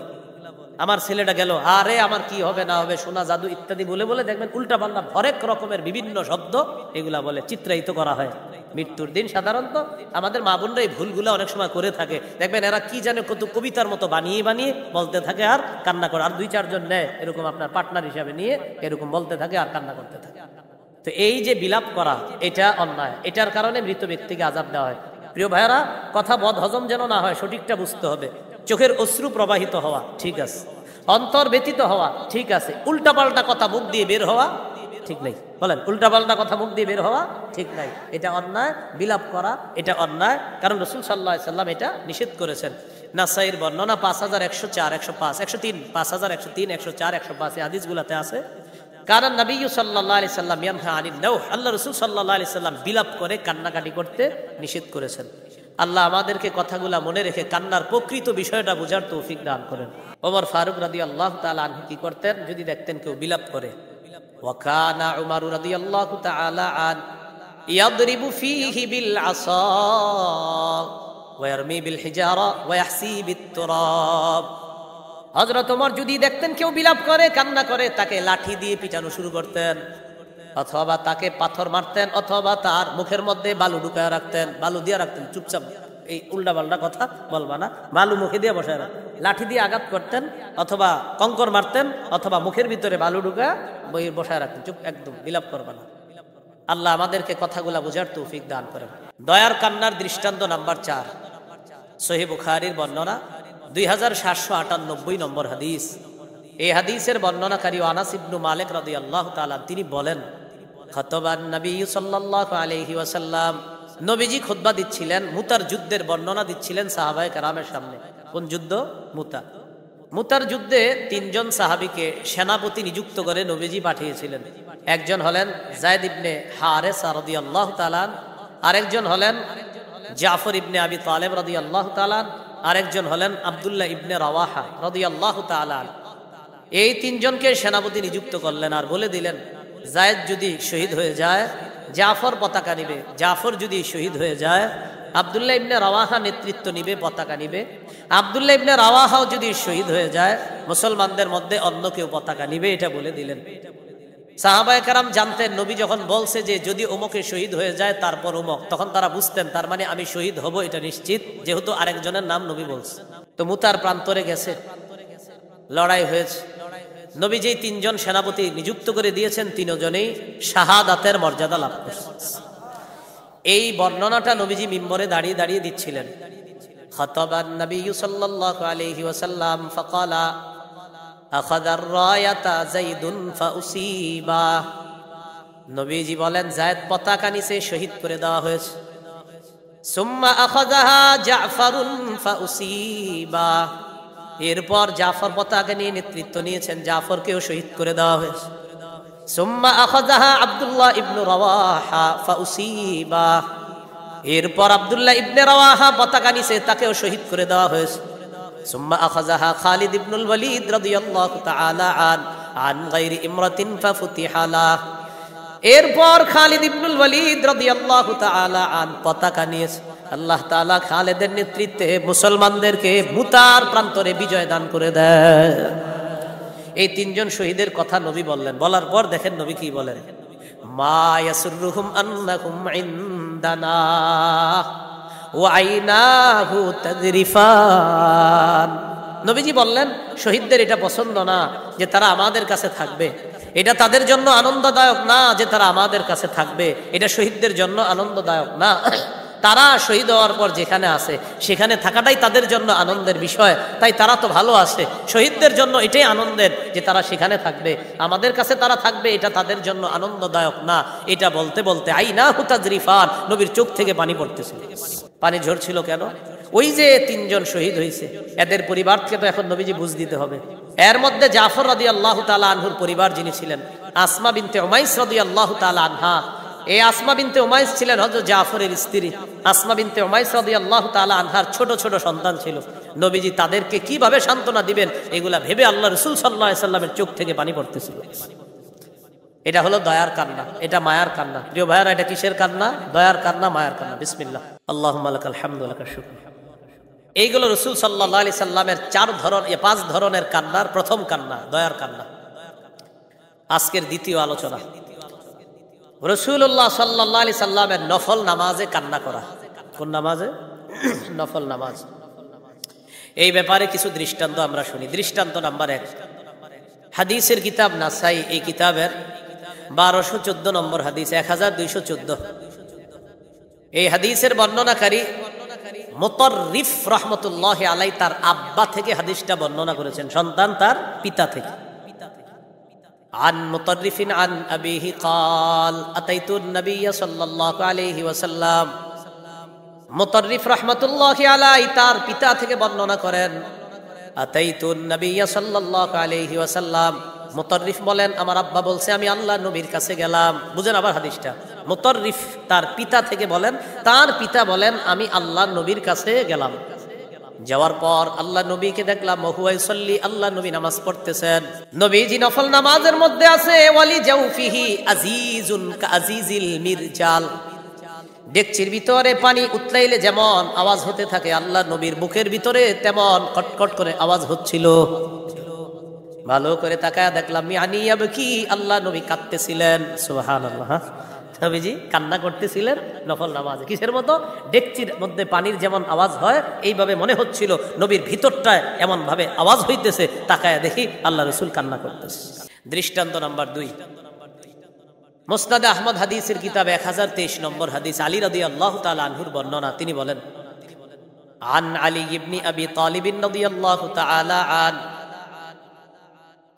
আমার ছেলেটা গেল, আরে আমার কি হবে না হবে, সোনা জাদু ইত্যাদি বলে বলে দেখবেন উল্টা পাল্টা হরেক রকমের বিভিন্ন শব্দ এগুলা বলে, চিত্রায়িত করা হয়। মৃত্যুর দিন সাধারণত আমাদের মা বোনরা এই ভুলগুলা অনেক সময় করে থাকে। দেখবেন এরা কি জানে কত কবিতার মতো বানিয়ে বানিয়ে বলতে থাকে আর কান্না করে, আর দুই চারজন নেয় এরকম আপনার পার্টনার হিসাবে নিয়ে এরকম বলতে থাকে আর কান্না করতে থাকে। তো এই যে বিলাপ করা, এটা অন্যায়, এটার কারণে মৃত ব্যক্তিকে আযাব দেওয়া হয়। প্রিয় ভাইরা, কথা বদ হজম যেন না হয়, সঠিকটা বুঝতে হবে। চোখের অশ্রু প্রবাহিত হওয়া ঠিক আছে, অন্তর ব্যতীত হওয়া ঠিক আছে, উল্টাপাল্টা কথা মুখ দিয়ে বের হওয়া ঠিক নাই। বলেন, উল্টাপাল্টা কথা মুখ দিয়ে বের হওয়া ঠিক নাই, এটা অন্যায়। বিলাপ করা এটা অন্যায়, কারণ রাসূল সাল্লাল্লাহু আলাইহি সাল্লাম এটা নিষেধ করেছেন। নাসাইর বর্ণনা 5104, 105, 103, 5103, 104, 105 এই হাদিসগুলোতে আছে। কারণ নবী সাল্লাল্লাহু আলাইহি সাল্লাম ইয়ানহা আনিন নাওহ, আল্লাহ রাসূল সাল্লাল্লাহু আলাইহি সাল্লাম বিলাপ করে কান্নাকাটি করতে নিষেধ করেছেন। আল্লাহ আমাদেরকে কথাগুলা মনে রেখে কান্নার প্রকৃত বিষয়টা বোঝার তৌফিক দান করেন। ওমর ফারুক রাদিয়াল্লাহু তাআলা আনহু কি করতেন? যদি দেখতেন কেউ বিলাপ করে, ওয়া কানা উমর রাদিয়াল্লাহু তাআলা আন ইয়াদরিবু ফীহি বিল আসা ওয়া ইয়ারমি বিল হিজারা ওয়া ইয়াহসি বিত তুরাব। হযরত ওমর যদি দেখতেন কেউ বিলাপ করে, কান্না করে, তাকে লাঠি দিয়ে পিটানো শুরু করতেন, অথবা তাকে পাথর মারতেন, অথবা তার মুখের মধ্যে বালু ঢুকায় রাখতেন, বালু দিয়ে রাখতেন, চুপচাপ এই উল্টা পাল্টা কথা বলবা না, বালু মুখে দিয়ে বসায় রাখতেন, লাঠি দিয়ে আঘাত করতেন, অথবা কঙ্কর মারতেন, অথবা মুখের ভিতরে বালু ঢুকা বসায় রাখতেন, চুপ, একদম বিলাপ করবা না। আল্লাহ আমাদেরকে কথাগুলা বোঝার তৌফিক দান করেন। দয়ার কান্নার দৃষ্টান্ত নাম্বার 4, সহিহ বুখারীর বর্ণনা 2798 নম্বর হাদিস। এই হাদিসের বর্ণনাকারী আনাস ইবনে মালিক রাদিয়াল্লাহু তাআলা তিনি বলেন, খাতাবান নবী সাল্লাল্লাহু আলাইহি ওয়াসাল্লাম, নবীজি খুতবা দিচ্ছিলেন, মুতার যুদ্ধের বর্ণনা দিচ্ছিলেন সাহাবায়ে কেরামের সামনে। কোন যুদ্ধ? মুতার যুদ্ধে 3 জন সাহাবীকে সেনাপতি নিযুক্ত করে নবীজি পাঠিয়েছিলেন। একজন হলেন যায়েদ ইবনে হারেসা রাদিয়াল্লাহু তাআলা, আরেকজন হলেন জাফর ইবনে আবি তালেব রাদিয়াল্লাহু তাআলা, আরেকজন হলেন আব্দুল্লাহ ইবনে রাওয়াহা রাদিয়াল্লাহু তাআলা। এই 3 জনকে সেনাপতি নিযুক্ত করলেন আর বলে দিলেন, যায়েদ যদি শহীদ হয়ে যায় জাফর পতাকা নিবে, জাফর যদি শহীদ হয়ে যায় আব্দুল্লাহ ইবনে রাওয়াহা নেতৃত্ব নিবে, পতাকা নিবে, আব্দুল্লাহ ইবনে রাওয়াহাও যদি শহীদ হয়ে যায় মুসলমানদের মধ্যে অন্য কেউ পতাকা নিবে, এটা বলে দিলেন। সাহাবায়ে কেরাম জানতেন নবী যখন বলছে যে যদি অমুকে শহীদ হয়ে যায় তারপর অমুক, তখন তারা বুঝতেন তার মানে আমি শহীদ হব এটা নিশ্চিত, যেহেতু আরেকজনের নাম নবী বলছে। তো মুতার প্রান্তরে গেছে, লড়াই হয়েছে। নবী যেই 3 জন সেনাপতি নিযুক্ত করে দিয়েছেন 3 জনেই শাহাদাতের মর্যাদা লাভ করেছে। এই বর্ণনাটা নবীজি মিম্বরে দাঁড়িয়ে দাঁড়িয়ে দিচ্ছিলেন। খাতাবান নবী সাল্লাল্লাহু আলাইহি ওয়াসাল্লাম ফাকালা আখাযার রায়াতা যায়দুন ফাউসিবা। নবীজি বলেন যায়েদ পতাকা নিচে শহীদ করে দেওয়া হয়েছে। সুম্মা আখাযাহা জাফরুন ফাউসিবা। এরপর জাফর পতাকা নিয়ে নেতৃত্ব নিয়েছেন, জাফরকেও শহীদ করে দেওয়া হয়েছে। সুম্মা আখাযাহা আব্দুল্লাহ ইবনে রাওয়াহা ফাউসিবা। এরপর আব্দুল্লাহ ইবনে রাওয়াহা পতাকা নিচে, তাকেও শহীদ করে দেওয়া হয়েছে। সুম্মা আখাযাহা খালিদ ইবনুল ওয়ালিদ রাদিয়াল্লাহু তাআলা আন গায়রি ইমরাতিন ফাফুতিহা লাহ। এরপর খালিদ ইবনুল ওয়ালিদ রাদিয়াল্লাহু তাআলা আন পতাকা নিয়েছে। আল্লাহ তাআলা খালিদের নেতৃত্বে মুসলমানদেরকে মুতার প্রান্তরে বিজয় দান করে দেয়। এই 3 জন শহীদের কথা নবী বললেন। বলার পর দেখেন নবী কি বলেন, মা ইয়াসুরুহুম আন্নাকুম ইনদানা ওয়া আইনাহু তাযরিফান। নবীজি বললেন শহীদদের এটা পছন্দ না যে তারা আমাদের কাছে থাকবে, এটা তাদের জন্য আনন্দদায়ক না যে তারা আমাদের কাছে থাকবে, এটা শহীদদের জন্য আনন্দদায়ক না। তারা শহীদ হওয়ার পর যেখানে আছে সেখানে থাকাটাই তাদের জন্য আনন্দের বিষয়, তাই তারা তো ভালো আছে। শহীদদের জন্য এটাই আনন্দের যে তারা সেখানে থাকবে, আমাদের কাছে তারা থাকবে, এটা তাদের জন্য আনন্দদায়ক না। এটা বলতে বলতে আইনা হুতাজরিফান, নবীর চোখ থেকে পানি পড়তেছিল। পানি ঝরছিল কেন? ওই যে 3 জন শহীদ হয়েছে, এদের পরিবারকে তো এখন নবীজি বুঝ দিতে হবে। এর মধ্যে জাফর রাদিয়াল্লাহু তাআলা আনহুর পরিবার যিনি ছিলেন, আসমা বিনতে উমাইস রাদিয়াল্লাহু তাআলা আনহা, এই আসমা বিনতে উমাইস ছিলেন হযরত জাফরের স্ত্রী। আসমা বিনতে উমাইস রাদিয়াল্লাহু তাআলা আনহার ছোট ছোট সন্তান ছিল। নবীজি তাদেরকে কিভাবে সান্ত্বনা দিবেন এগুলা ভেবে আল্লাহ রাসূল সাল্লাল্লাহু আলাইহি সাল্লামের চোখ থেকে পানি পড়তেছিল। এটা হলো দয়ার কান্না, এটা মায়ার কান্না। প্রিয় ভাইয়ারা, এটা কিসের কান্না? দয়ার কান্না, মায়ার কান্না। বিসমিল্লাহ, আল্লাহুম্মা লাকাল হামদু ওয়া লাকাশ শুকর। এইগুলো রাসূল সাল্লাল্লাহু আলাইহি সাল্লামের 5 ধরনের কান্নার প্রথম কান্না, দয়ার কান্না। আজকের দ্বিতীয় আলোচনা, রাসূলুল্লাহ সাল্লাল্লাহু আলাইহি সাল্লামের নফল নামাজে কান্না করা। কোন নামাজে? নফল নামাজ। এই ব্যাপারে কিছু দৃষ্টান্ত আমরা শুনি। দৃষ্টান্ত নাম্বার 1, হাদিসের কিতাব নাসাই, এই কিতাবের 1214 নম্বর হাদিস, 1214। এই হাদিসের বর্ণনাকারী মুতাররিফ রাহমাতুল্লাহি আলাইহি তার আব্বা থেকে হাদিসটা বর্ণনা করেছেন, সন্তান তার পিতা থেকে। عن مطرف عن أبيه قال أتيت النبي صلى الله عليه وسلم। মুতাররিফ রাহমাতুল্লাহি আলাইহি তার পিতা থেকে বর্ণনা করেন, আতাইতু নবিয়্য সাল্লাল্লাহু আলাইহি ওয়াসাল্লাম। মুতাররিফ বলেন, আমার আব্বা বলছে আমি আল্লাহর নবীর কাছে গেলাম। বুঝেন আবার হাদিসটা, মুতাররিফ তার পিতা থেকে বলেন, তার পিতা বলেন আমি আল্লাহর নবীর কাছে গেলাম। যাওয়ার পর আল্লাহ নবীকে দেখলাম, ওহুয়া ইউসাল্লি, আল্লাহ নবী নামাজ পড়তেছেন। নবীজি নফল নামাজের মধ্যে আছে, ওয়ালি জাওফিহি আজিজুন কাআজিজিল মিরজাল। ডেকচির ভিতরে পানি উতলাইলে যেমন আওয়াজ হতে থাকে, আল্লাহ নবীর বুকের ভিতরে তেমন কটকট করে আওয়াজ হচ্ছিল। ভালো করে তাকায় দেখলাম, মিয়ানি ইয়াবকি, আল্লাহ নবী কাঁদতেছিলেন। সুবহানাল্লাহ, নবীজি কান্না করতেছিলেন নফল নামাজে। কিসের মতো? ডেকচির মধ্যে পানির যেমন আওয়াজ হয় এইভাবে মনে হচ্ছিল নবীর ভিতরটায় এমন ভাবে আওয়াজ হইতেছে। তাকায় দেখি আল্লাহ রাসূল কান্না করতেছে। দৃষ্টান্ত নাম্বার 2, মুসনাদে আহমদ হাদিসের কিতাব 1023 নম্বর হাদিস, আলী রাদিয়াল্লাহু তাআলা আনহুর বর্ণনা। তিনি বলেন, আন আলী ইবনে আবি তালিব রাদিয়াল্লাহু তাআলা আন,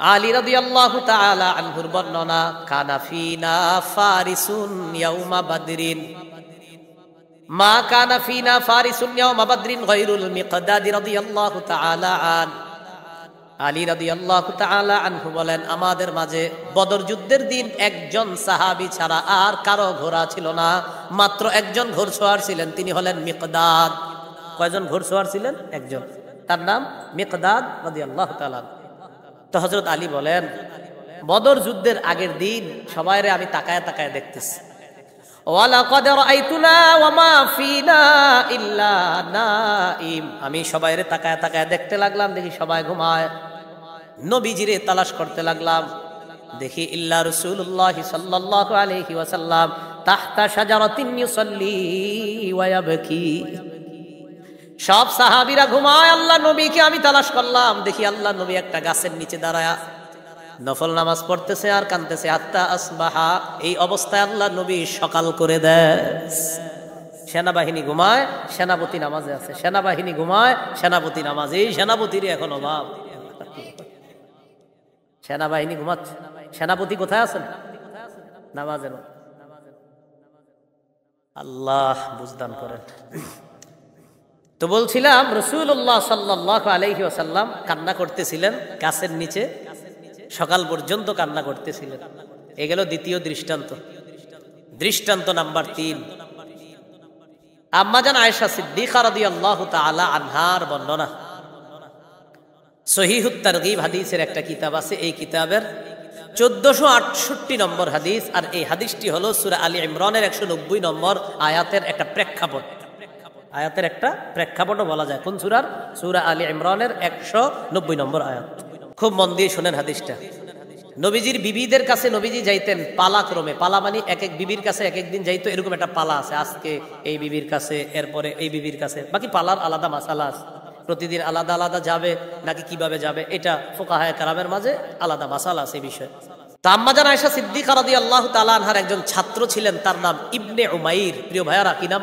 আলী রাদিয়াল্লাহু তাআলা আনহুর বর্ণনা, কানা ফিনা ফারিসুন ইয়াউমা বাদরিন, মা কানা ফিনা ফারিসুন ইয়াউমা বাদরিন গায়রুল মিকদাদ রাদিয়াল্লাহু তাআলা আন। আলী রাদিয়াল্লাহু তাআলা আনহু বলেন, আমাদের মাঝে বদর যুদ্ধের দিন একজন সাহাবী ছাড়া আর কারো ঘোড়া ছিল না, মাত্র একজন ঘোড়সওয়ার ছিলেন, তিনি হলেন মিকদাদ। কয়জন ঘোড়সওয়ার ছিলেন? একজন, তার নাম মিকদাদ রাদিয়াল্লাহু তাআলা। তো হযরত আলী বলেন, বদর যুদ্ধের আগের দিন সবাইরে আমি তাকায় তাকায় দেখতেছি। ওয়ালাকাদ রাআইতুনা ওয়া মা ফিনা ইল্লা নাইম, আমি সবাইরে তাকায় তাকায় দেখতে লাগলাম, দেখি সবাই ঘুমায়। নবীজিরে তালাশ করতে লাগলাম, দেখি ইল্লা রাসূলুল্লাহ সাল্লাল্লাহু আলাইহি ওয়াসাল্লাম তাহতা শাজারাতিন ইউসাল্লি ওয়া ইয়াবকি। সব সাহাবীরা ঘুমায়, আল্লাহ নবীকে আমি তালাশ করলাম, দেখি আল্লাহ নবী একটা গাছের নিচে দাঁড়ায়া নফল নামাজ পড়তেছে আর কাঁদতেছে। হাত্তা আসবাহা, এই অবস্থায় আল্লাহ নবী সকাল করে দেয়। সেনাবাহিনী ঘুমায়, সেনাপতি নামাজে আছে। সেনাবাহিনী ঘুমায়, সেনাপতি নামাজ। এই সেনাপতির এখন অভাব। সেনাবাহিনী ঘুমাচ্ছে, সেনাপতি কোথায় আছেন? নামাজে। আল্লাহ বুঝদান করেন। তো বলছিলাম, রাসূলুল্লাহ সাল্লাল্লাহু আলাইহি ওয়াসাল্লাম কান্না করতেছিলেন গাছের নিচে, সকাল পর্যন্ত কান্না করতেছিলেন। এ গেল দ্বিতীয় দৃষ্টান্ত। দৃষ্টান্ত নাম্বার 3, আম্মাজান আয়েশা সিদ্দিকা রাদিয়াল্লাহু তাআলা আনহার বর্ণনা। সহিহুত তারগীব হাদিসের একটা কিতাব আছে, এই কিতাবের 1468 নম্বর হাদিস। আর এই হাদিসটি হলো সূরা আলী ইমরানের 190 নম্বর আয়াতের একটা প্রেক্ষাপট। আয়াতের একটা প্রেক্ষাপটও বলা যায়। কোন সূরার? সূরা আলী ইমরানের 190 নম্বর আয়াত। খুব মন দিয়ে শোনেন হাদিসটা। নবীজির বিবিদের কাছে নবীজি যাইতেন পালাক্রমে। পালা মানে এক এক বিবির কাছে এক একদিন যাইতো, এরকম একটা পালা আছে। আজকে এই বিবির কাছে, এরপরে এই বিবির কাছে, বাকি পালার আলাদা মাসালা আছে। প্রতিদিন আলাদা আলাদা যাবে নাকি কিভাবে যাবে, এটা ফুকাহায়ে কেরামের মাঝে আলাদা মাসালা আছে এই বিষয়ে। তা আম্মাজান আয়েশা সিদ্দিকা রাদিয়াল্লাহু তাআলা আনহার একজন ছাত্র ছিলেন, তার নাম ইবনে উমাইর। প্রিয় ভাইয়ারা, কি নাম?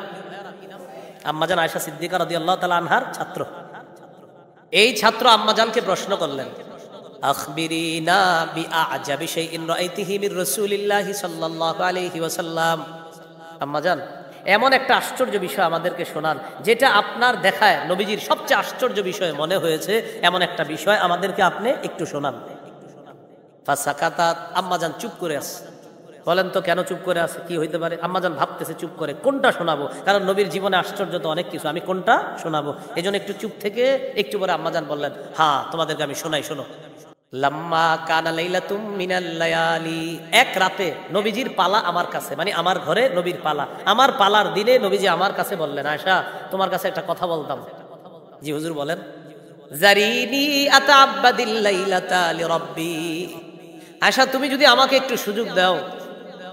আম্মাজান আয়েশা সিদ্দিকা রাদিয়াল্লাহু তাআলা আনহার ছাত্র। এই ছাত্র আম্মাজানকে প্রশ্ন করলেন, আখবিরিনা বিআজাবি শাইইন রাআইতিহি মির রাসূলিল্লাহি সাল্লাল্লাহু আলাইহি ওয়াসাল্লাম। আম্মাজান, এমন একটা আশ্চর্য বিষয় আমাদেরকে শোনান, যেটা আপনার দেখায় নবীজির সবচেয়ে আশ্চর্য বিষয় মনে হয়েছে, এমন একটা বিষয় আমাদেরকে আপনি একটু শোনান। ফাসাকাতাত, আম্মাজান চুপ করে আছে। বলেন তো কেন চুপ করে আছে, কি হইতে পারে? আম্মাজান ভাবতেছে চুপ করে কোনটা শোনাবো, কারণ নবীর জীবনে আশ্চর্য তো অনেক কিছু, আমি কোনটা শোনাবো? এই জন্য একটু চুপ থেকে একটু পরে আম্মাজান বললেন, হ্যাঁ তোমাদেরকে আমি শোনাই, শোনো। লাম্মা কানা লাইলাতুম মিনাল লায়ালি, এক রাতে নবীজির পালা আমার কাছে, মানে আমার ঘরে নবীর পালা, আমার পালার দিনে নবীজি আমার কাছে বললেন, আয়েশা তোমার কাছে একটা কথা বলতাম। জি হুজুর বলেন। জারিনি আতাআব্বাদিল লাইলাতা লিরাব্বি, আয়েশা তুমি যদি আমাকে একটু সুযোগ দাও,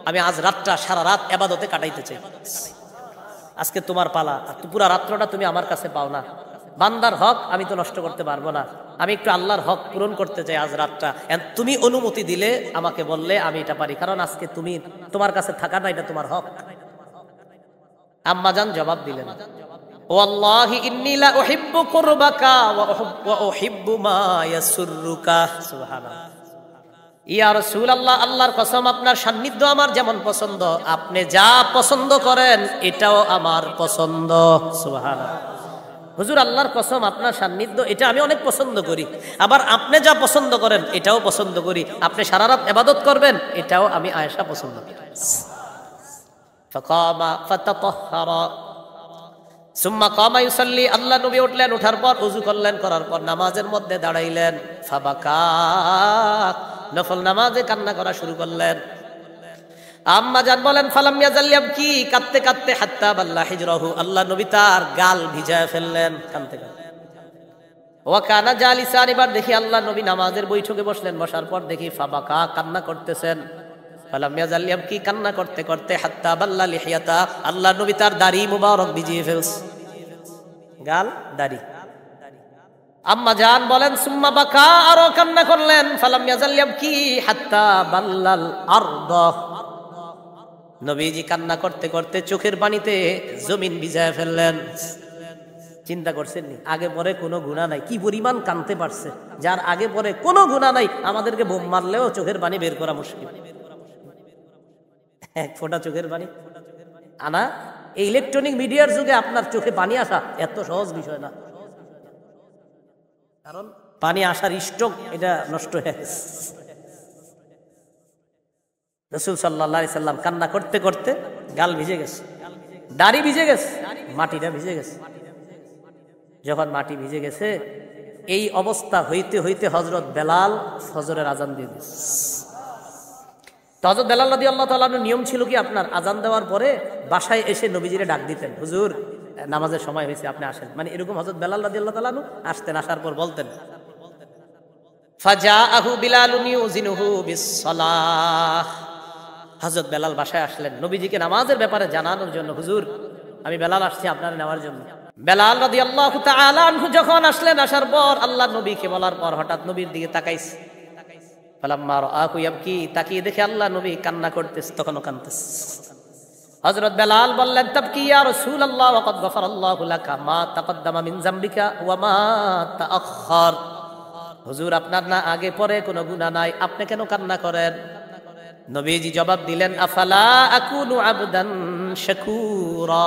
আমি আজ রাতটা সারা রাত ইবাদতে কাটাইতে চাই। আজকে তোমার পালা, আর পুরা রাত্রটা তুমি আমার কাছে পাও না, বান্দার হক আমি তো নষ্ট করতে পারবো না, আমি একটু আল্লাহর হক পূরণ করতে চাই আজ রাতটা। তুমি অনুমতি দিলে, আমাকে বললে আমি এটা পারি, কারণ আজকে তুমি তোমার কাছে থাকাটা এটা তোমার হক। আম্মাজান জবাব দিলেন, ওয়াল্লাহি ইন্নী লা উহিব্বু কুরবাকা ওয়া উহিব্বু মা ইয়াসুররুকা। সুবহানাল্লাহ। ইয়া রাসূলুল্লাহ, আল্লাহর কসম আপনার সান্নিধ্য আমার যেমন পছন্দ, আপনি যা পছন্দ করেন এটাও আমার পছন্দ। সুবহানাল্লাহ। হুজুর আল্লাহর কসম আপনার সান্নিধ্য এটা আমি অনেক পছন্দ করি, আবার আপনি যা পছন্দ করেন এটাও পছন্দ করি, আপনি সারা রাত ইবাদত করবেন এটাও আমি আয়েশা পছন্দ করি। ফাকামা ফাতাতাহহারা সুম্মা কামা ইউসাল্লি, আল্লাহ নবী উঠলেন, ওঠার পর ওযু করলেন, করার পর নামাজের মধ্যে দাঁড়াইলেন। ফাবাকা, নফল নামাজে কান্না করা শুরু করলেন। আম্মাজান বলেন, ফালাম ইয়াজাল ইয়াবকি, কাঁদতে কাঁদতে হাত্তা বাল্লা হিজরাহু, আল্লাহ নবী তার গাল ভিজায় ফেললেন কাঁদতে কাঁদতে। ওয়া কানা জালিসান, এবার দেখি আল্লাহ নবী নামাজের বৈঠকে বসলেন, বসার পর দেখি ফাবাকা, কান্না করতেছেন। ফালাম ইয়াজাল ইয়াবকি, কান্না করতে করতে হাত্তা বাল্লা লিহিয়াতা, আল্লাহ নবী তার দাড়ি মুবারক ভিজিয়ে ফেলছে, গাল দাড়ি। আম্মাজান বলেন, সুম্মা বাকা, আরো কান্না করলেন। ফালাম ইয়াজাল ইয়াবকি হাত্তা বাল্লাল আরদ, নবীজি কান্না করতে করতে চোখের পানিতে জমিন ভিজায় ফেললেন। চিন্তা করছেন নি, আগে পরে কোনো গুনাহ নাই, কি পরিমাণ কাঁদতে পারছে। যার আগে পরে কোনো গুনাহ নাই, আমাদেরকে বোম মারলেও চোখের পানি বের করা মুশকিল। এক ফোঁটা চোখের পানি আনা, এই ইলেকট্রনিক মিডিয়ার যুগে আপনার চোখে পানি আসা এত সহজ বিষয় না, কারণ পানি আসার স্টক এটা নষ্ট হয়ে গেছে। রাসূল সাল্লাল্লাহু আলাইহি সাল্লাম কান্না করতে করতে গাল ভিজে গেছে, দাড়ি ভিজে গেছে, মাটিটা ভিজে গেছে। যখন মাটি ভিজে গেছে, এই অবস্থা হইতে হইতে হযরত বেলাল ফজরের আজান দিয়ে দিয়েছে। তো হযরত বেলাল রাদিয়াল্লাহু তাআলা আনহু নিয়ম ছিল কি, আপনার আজান দেওয়ার পরে বাসায় এসে নবীজিরে ডাক দিতেন, হুজুর নামাজের সময় হয়েছে আপনি আসেন, মানে এরকম হযরত বেলাল রাদিয়াল্লাহু তাআলা আনহু আসতেন, আসার পর বলতেন, ফাজাআহু বিলালুন ইউজিনুহু বিস-সালাহ, হযরত বেলাল বাসায় আসলেন নবীজিকে নামাজের ব্যাপারে জানানোর জন্য, হুজুর আমি বেলাল আসছি আপনার নেওয়ার জন্য। বেলাল রাদিয়াল্লাহু তাআলা আনহু যখন আসলেন, আসার পর আল্লাহ নবীকে বলার পর হঠাৎ নবীর দিকে তাকাইছে। ফালাম্মা রাআহু ইয়াবকি, তাকিয়ে দেখে আল্লাহ নবী কান্না করতেছে, তখনও কাঁদতেছে। হযরত বেলাল বললেন, তাবকি ইয়া রাসূলুল্লাহ ওয়া ক্বাদ গফারাল্লাহু লাকা মা তাকদ্দামা মিন যামবিকা ওয়া মা তাআখার, হুজুর আপনার না আগে পরে কোনো গুনাহ নাই, আপনি কেন কান্না করেন? নবীজি জবাব দিলেন, আফালা আকুনু আবদান শাকুরা,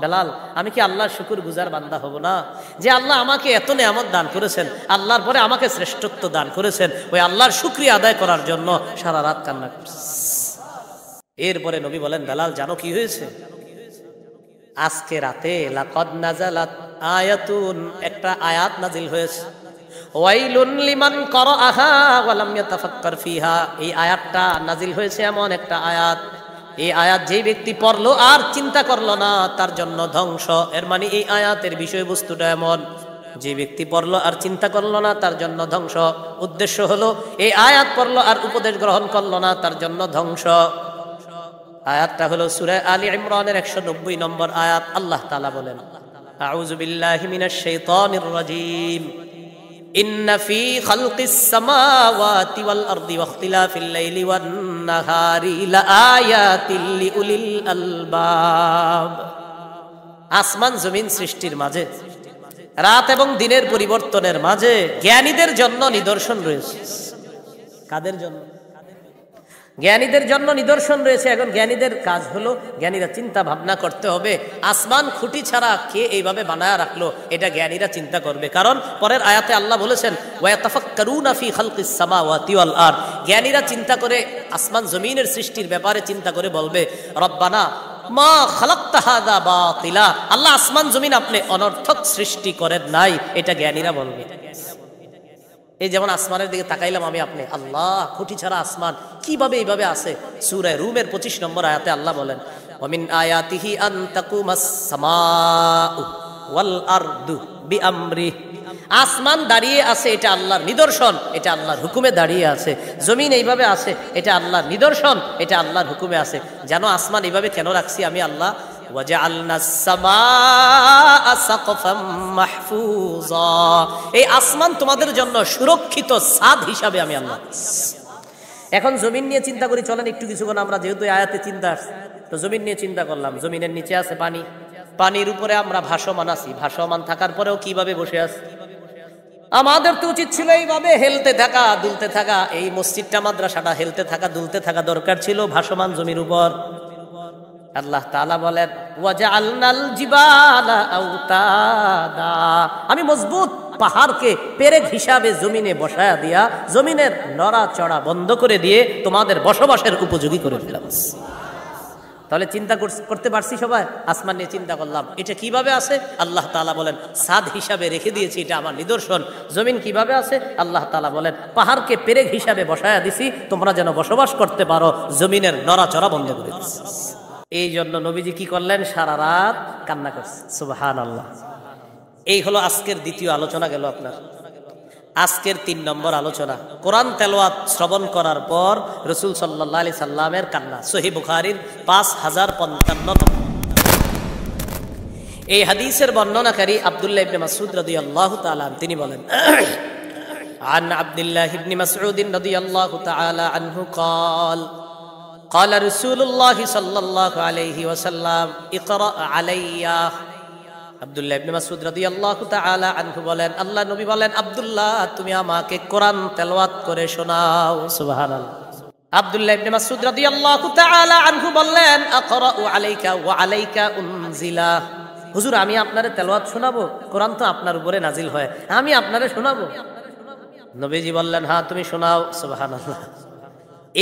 বেলাল আমি কি আল্লাহর শুকরগুজার বান্দা হব না? যে আল্লাহ আমাকে এত নেয়ামত দান করেছেন, আল্লাহর পরে আমাকে শ্রেষ্ঠত্ব দান করেছেন, ওই আল্লাহর শুকরিয়া আদায় করার জন্য সারা রাত কান্না করছে। এরপরে নবী বলেন, বেলাল জানো কি হয়েছে? আজকে রাতে লাকাদ নাযালাত আয়াতুন, একটা আয়াত নাজিল হয়েছে, ওয়াইলুন লিমান ক্বারাআহা ওয়া লাম ইয়াতাফাক্কার ফিহা, এই আয়াতটা নাজিল হয়েছে এমন একটা আয়াত, এই আয়াত যেই ব্যক্তি পড়লো আর চিন্তা করলো না তার জন্য ধ্বংস। এর মানে এই আয়াতের বিষয়বস্তুটা এমন, যে ব্যক্তি পড়লো আর চিন্তা করলো না তার জন্য ধ্বংস। উদ্দেশ্য হলো এই আয়াত পড়লো আর উপদেশ গ্রহণ করলো না তার জন্য ধ্বংস। আয়াতটা হলো সূরা আলী ইমরানের 190 নম্বর আয়াত। আল্লাহ তাআলা বলেন, আউযু বিল্লাহি মিনাশ শাইতানির রাজীম, ইন্না ফি খালকিস সামাওয়াতি ওয়াল আরদি ওয়া ইখতিলাফিল লাইলি ওয়ান নাহারি লাআয়াতিল লিউলিল আলবাব। আসমান জমিন সৃষ্টির মাঝে, রাত এবং দিনের পরিবর্তনের মাঝে জ্ঞানীদের জন্য নিদর্শন রয়েছে। কাদের জন্য? জ্ঞানীদের জন্য নিদর্শন রয়েছে। এখন জ্ঞানীদের কাজ হলো, জ্ঞানীরা চিন্তা ভাবনা করতে হবে, আসমান খুঁটি ছাড়া কে এইভাবে বানায়া রাখলো, এটা জ্ঞানীরা চিন্তা করবে। কারণ পরের আয়াতে আল্লাহ বলেছেন, ওয়াতাফাক্কারুনা ফি খালকিস সামাওয়াতি ওয়াল আরদ, জ্ঞানীরা চিন্তা করে আসমান জমিনের সৃষ্টির ব্যাপারে চিন্তা করে বলবে, রব্বানা মা খালাকতা হাযা বাতিলা, আল্লাহ আসমান জমিন আপনি অনর্থক সৃষ্টি করেন নাই, এটা জ্ঞানীরা বলবে। এই যেমন আসমানের দিকে তাকাইলাম আমি আপনি, আল্লাহ খুঁটি ছাড়া আসমান কিভাবে এইভাবে আছে। সূরা রুমের 25 নম্বর আয়াতে আল্লাহ বলেন, ওয়ামিন আয়াতিহি আন তাকুমাস সামাউ ওয়াল আরদু বিআমরি, আসমান দাঁড়িয়ে আছে এটা আল্লাহর নিদর্শন, এটা আল্লাহর হুকুমে দাঁড়িয়ে আছে। জমিন এইভাবে আছে এটা আল্লাহর নিদর্শন, এটা আল্লাহর হুকুমে আছে। জানো আসমান এইভাবে কেন রাখছি আমি আল্লাহ? ওয়াজআলনাস সামাআ সাকফাম মাহফুজা, এই আসমান তোমাদের জন্য সুরক্ষিত ছাদ হিসাবে আমি আল্লাহ। এখন জমিন নিয়ে চিন্তা করি, চলেন একটু কিছুক্ষণ আমরা, যেহেতু আয়াতে চিন্তা আসছে তো জমিন নিয়ে চিন্তা করলাম। জমিনের নিচে আছে পানি, পানির উপরে আমরা ভাসমান আছি, ভাসমান থাকার পরেও কিভাবে বসে আছি? আমাদের তো উচিত ছিল এইভাবে হেলতে থাকা, দুলতে থাকা। এই মসজিদটা মাদ্রাসাটা হেলতে থাকা, দুলতে থাকা দরকার ছিল ভাসমান জমির উপর। আল্লাহ তাআলা বলেন, ওয়াজআলনাল জিবালা আওতাদা, আমি মজবুত পাহাড়কে পেরেক হিসাবে জমিনে বসায়া দিয়া জমিনের নড়াচড়া বন্ধ করে দিয়ে তোমাদের বসবাসের উপযোগী করে দিলাম। তাহলে চিন্তা করতে পারছি সবাই? আসমান নিয়ে চিন্তা করলাম, এটা কিভাবে আছে? আল্লাহ তাআলা বলেন ছাদ হিসাবে রেখে দিয়েছি, এটা আমার নিদর্শন। জমিন কিভাবে আছে? আল্লাহ তাআলা বলেন পাহাড়কে পেরেক হিসাবে বসায়া দিছি, তোমরা যেন বসবাস করতে পারো, জমিনের নড়াচড়া বন্ধ করে দিছি। এই জন্য নবীজি কি করলেন? সারা রাত কান্না করছে। সুবহানাল্লাহ। এই হলো আজকের দ্বিতীয় আলোচনা গেল আপনার। আজকের 3 নম্বর আলোচনা, কোরআন তেলাওয়াত শ্রবণ করার পর রাসূল সাল্লাল্লাহু আলাইহি সাল্লামের কান্না। সহিহ বুখারীর 5055 এই হাদিসের বর্ণনাকারী আব্দুল্লাহ ইবনে মাসউদ রাদিয়াল্লাহু তাআলা তিনি বলেন, আন আব্দুল্লাহ ইবনে মাসউদ রাদিয়াল্লাহু তাআলা আনহু قال قال رسول الله صلى الله عليه وسلم اقرأ علي। আব্দুল্লাহ ইবনে মাসউদ রাদিয়াল্লাহু তাআলা আনহু বলেন, আল্লাহ নবী বলেন, আব্দুল্লাহ তুমি আমাকে কোরআন তেলাওয়াত করে শোনাও। সুবহানাল্লাহ। আব্দুল্লাহ ইবনে মাসউদ রাদিয়াল্লাহু তাআলা আনহু বললেন, আকরাউ আলাইকা ওয়া আলাইকা উনজিলা, হুজুর আমি আপনারে তেলাওয়াত শোনাবো, কোরআন তো আপনার উপরে নাজিল হয়, আমি আপনারে শোনাবো। নবীজি বললেন, হ্যাঁ তুমি শোনাও। সুবহানাল্লাহ।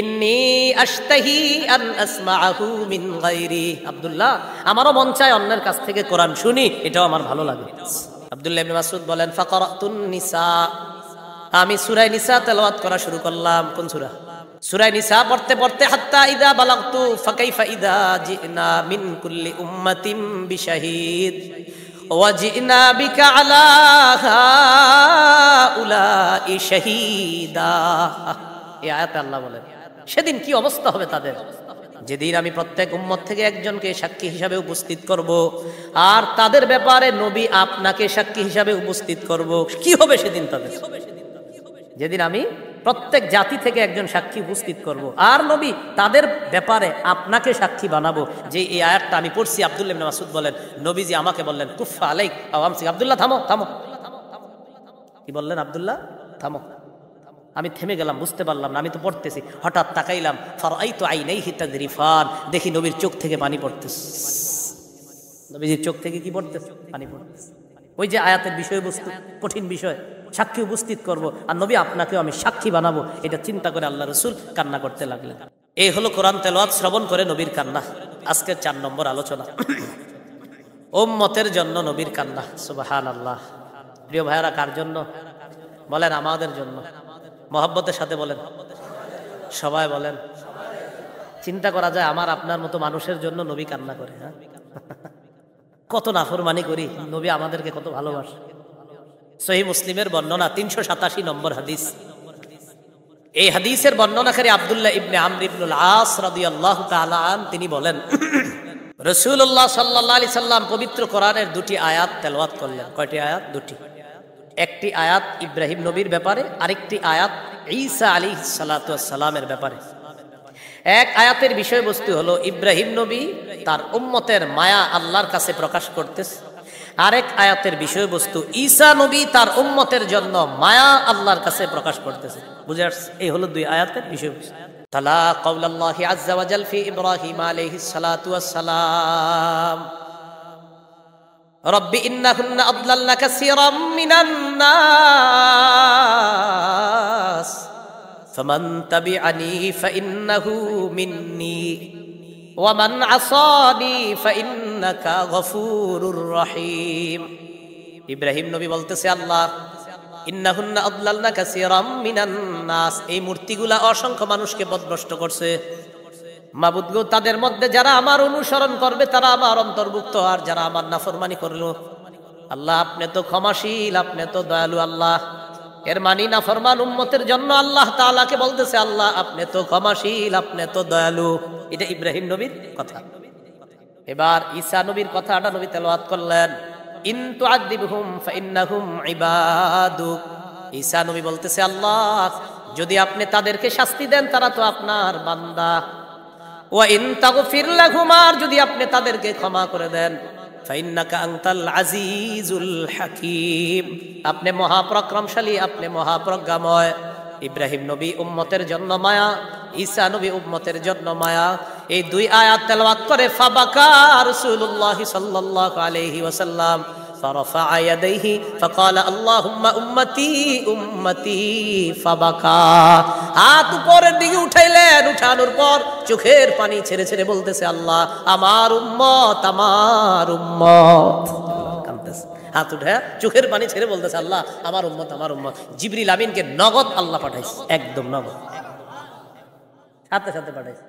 ইন্নী আশতাহি আন আসমাআহু মিন গায়রি, আব্দুল্লাহ আমারও মন চায় অন্যের কাছ থেকে কোরআন শুনি, এটাও আমার ভালো লাগে। আব্দুল্লাহ ইবনে মাসউদ বলেন, ফাকারাতুন নিসা, আমি সূরা নিসা তেলাওয়াত করা শুরু করলাম। কোন সূরা? সূরা নিসা পড়তে পড়তে হাত্তা ইযা বালাগতু ফাকাইফা ইযা জিনা মিন কুল্লি উম্মাতিন বিশাহিদ ওয়া জিনা বিকা আলা হাউলাই শাহীদা। এই আয়াতে আল্লাহ বলেন সেদিন কি অবস্থা হবে তাদের, যেদিন আমি প্রত্যেক উম্মত থেকে একজনকে সাক্ষী হিসাবে উপস্থিত করব, আর তাদের ব্যাপারে নবী আপনাকে সাক্ষী হিসাবে উপস্থিত করব। কি হবে সেদিন তাদের? যেদিন আমি প্রত্যেক জাতি থেকে একজন সাক্ষী উপস্থিত করব, আর নবী তাদের ব্যাপারে আপনাকে সাক্ষী বানাবো। যে এই আয়াতটা আমি পড়ছি, আব্দুল্লাহ ইবনে মাসউদ বলেন নবীজি আমাকে বললেন, কুফা আলাইক আও আমসিক, আব্দুল্লাহ থামো থামো। কি বললেন? আব্দুল্লাহ থামো। আমি থেমে গেলাম, বুঝতে পারলাম না, আমি তো পড়তেছি। হঠাৎ তাকাইলাম, ফারাইতু আইনাইহি তাযরিফান, দেখি নবীর চোখ থেকে পানি পড়তেছে। নবীজির চোখ থেকে কি পড়তেছে? পানি পড়তেছে। ওই যে আয়াতের বিষয়বস্তু কঠিন বিষয়, সাক্ষী উপস্থিত করব, আর নবী আপনাকেও আমি সাক্ষী বানাবো, এটা চিন্তা করে আল্লাহ রাসূল কান্না করতে লাগলেন। এই হলো কোরআন তেলাওয়াত শ্রবণ করে নবীর কান্না। আজকের 4 নম্বর আলোচনা, উম্মতের জন্য নবীর কান্না। সুবহানাল্লাহ। প্রিয় ভাইরা, কার জন্য বলেন? আমাদের জন্য। মহব্বতের সাথে বলেন, সবাই বলেন। চিন্তা করা যায় আমার আপনার মতো মানুষের জন্য নবী কান্না করে। হ্যাঁ, কত নাফরমানি করি, নবী আমাদেরকে কত ভালোবাসে। সহিহ মুসলিমের বর্ণনা 387 নম্বর হাদিস। এই হাদিসের বর্ণনাকারী আব্দুল্লাহ ইবনে আমর ইবনুল আস রাদিয়াল্লাহু তাআলা আন তিনি বলেন, রাসূলুল্লাহ সাল্লাল্লাহু আলাইহি সাল্লাম পবিত্র কোরআনের 2টি আয়াত তেলাওয়াত করলেন। কয়টি আয়াত? 2টি। একটি আয়াত ইব্রাহিম নবীর ব্যাপারে, আরেকটি আয়াত ঈসা আলাইহিস সালাতু ওয়াস সালামের ব্যাপারে। এক আয়াতের বিষয়বস্তু হলো ইব্রাহিম নবী তার উম্মতের মায়া আল্লাহর কাছে প্রকাশ করতেছে। আরেক আয়াতের বিষয়বস্তু ঈসা নবী তার উম্মতের জন্য মায়া আল্লাহর কাছে প্রকাশ করতেছে। বুঝে আসছে? এই হলো দুই আয়াতের বিষয়বস্তু। তালা কাউলাল্লাহি আযজা ওয়া জাল ফি ইব্রাহিম আলাইহিস সালাতু ওয়াস সালাম রব্বি ইন্নাহুন্না আদলালনা কাসীরাম মিনান নাস ফামান তাবিআনি ফাইন্নাহু মিন্নী ওয়া মান আসানি ফাইন্নাকা গফুরুর রহিম। ইব্রাহিম নবী বলতেছে, আল্লাহ ইন্নাহুন্না আদলালনা কাসীরাম মিনান নাস, এই মূর্তিগুলা অসংখ্য মানুষকে পথভ্রষ্ট করছে। মাবুদ গো, তাদের মধ্যে যারা আমার অনুসরণ করবে তারা আমার অন্তর্ভুক্ত, আর যারা আমার নাফরমানি করলো, আল্লাহ আপনি তো ক্ষমাশীল, আপনি তো দয়ালু। আল্লাহ এর মানি নাফরমান উম্মতের জন্য আল্লাহ তাআলাকে বলতেছে, আল্লাহ আপনি তো ক্ষমাশীল, আপনি তো দয়ালু। এটা ইব্রাহিম নবীর কথা। এবার ঈসা নবীর কথাটা নবী তেলাওয়াত করলেন, ইন তুআযিবহুম ফাইন্নাহুম ইবাদুক। ঈসা নবী বলতেছে, আল্লাহ যদি আপনি তাদেরকে শাস্তি দেন তারা তো আপনার বান্দা, ওয়া ইন তাগফির লাহুম, আর যদি আপনি তাদেরকে ক্ষমা করে দেন, ফাইন্নাকা আনতাল আজিজুল হাকীম, আপনি মহাপরাক্রমশালী, আপনি মহাপ্রজ্ঞাময়। ইব্রাহিম নবী উম্মতের জন্য মায়া, ঈসা নবী উম্মতের জন্য মায়া। এই দুই আয়াত তেলাওয়াত করে ফাবাকা রাসূলুল্লাহ সাল্লাল্লাহু আলাইহি ওয়াসাল্লাম فرفع يديه فقال اللهم উম্মতি উম্মতি ফাবাকা। হাত উপরের দিকে উঠাইলেন, উঠানোর পর চোখের পানি ছেড়ে ছেড়ে বলতেছে, আল্লাহ আমার উম্মত, আমার উম্মত। কাঁদতেছে, হাত উঠে চোখের পানি ছেড়ে বলতেছে, আল্লাহ আমার উম্মত, আমার উম্মত। জিবরিল আমিনকে নগদ আল্লাহ পাঠাইছে, একদম নগদ, সাথে সাথে পাঠাইছে।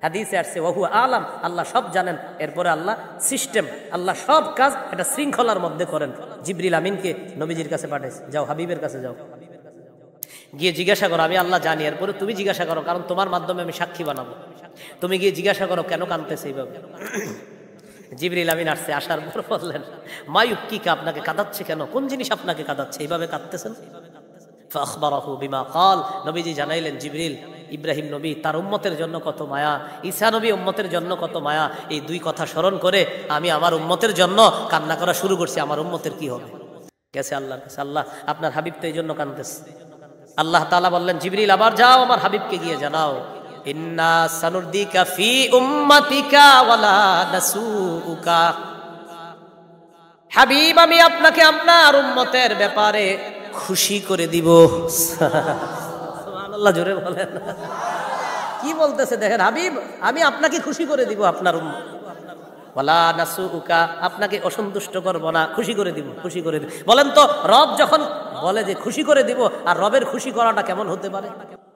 হাদিসে আসছে ওয়াহু আলাম, আল্লাহ সব জানেন। এরপরে আল্লাহ সিস্টেম, আল্লাহ সব কাজ একটা শৃঙ্খলার মধ্যে করেন। জিবরিল আমিনকে নবীজির কাছে পাঠাইছে, যাও হাবিবের কাছে যাও, গিয়ে জিজ্ঞাসা করো, আমি আল্লাহ জানি। এরপরে তুমি জিজ্ঞাসা করো, কারণ তোমার মাধ্যমে আমি সাক্ষী বানাবো। তুমি গিয়ে জিজ্ঞাসা করো কেন কাঁদতেছে এইভাবে। জিবরিল আমিন আসছে, আসার পর বললেন, মায়ুক্কিকা, আপনাকে কাঁদাচ্ছে কেন, কোন জিনিস আপনাকে কাঁদাচ্ছে, এইভাবে কাঁদতেছেন? ফাখবারাহু বিমা ক্বাল, নবীজি জানাইলেন, জিবরিল ইব্রাহিম নবী তার উম্মতের জন্য কত মায়া, ঈসা নবী উম্মতের জন্য কত মায়া। এই দুই কথা স্মরণ করে আমি আমার উম্মতের জন্য কান্না করা শুরু করছি। আমার উম্মতের কি হবে? গেছে আল্লাহর কাছে, আল্লাহ আপনার হাবিব তো এই জন্য কাঁদতেছে। আল্লাহ তাআলা বললেন, জিবরিল আবার যাও, আমার হাবিবকে গিয়ে জানাও, ইন্না সানুরদিকা ফি উম্মাতিকা ওয়ালা নাসুউকা। হাবিব আমি আপনাকে আপনার উম্মতের ব্যাপারে খুশি করে দিব। সুবহানাল্লাহ, জোরে বলেন। কি বলতেছে দেখেন, হাবিব আমি আপনাকে খুশি করে দিব, আপনার উম্মত। ওয়ালা নাসুউকা, আপনাকে অসন্তুষ্ট করব না, খুশি করে দিব, খুশি করে দিব। বলেন তো, রব যখন বলে যে খুশি করে দিব, আর রবের খুশি করাটা কেমন হতে পারে?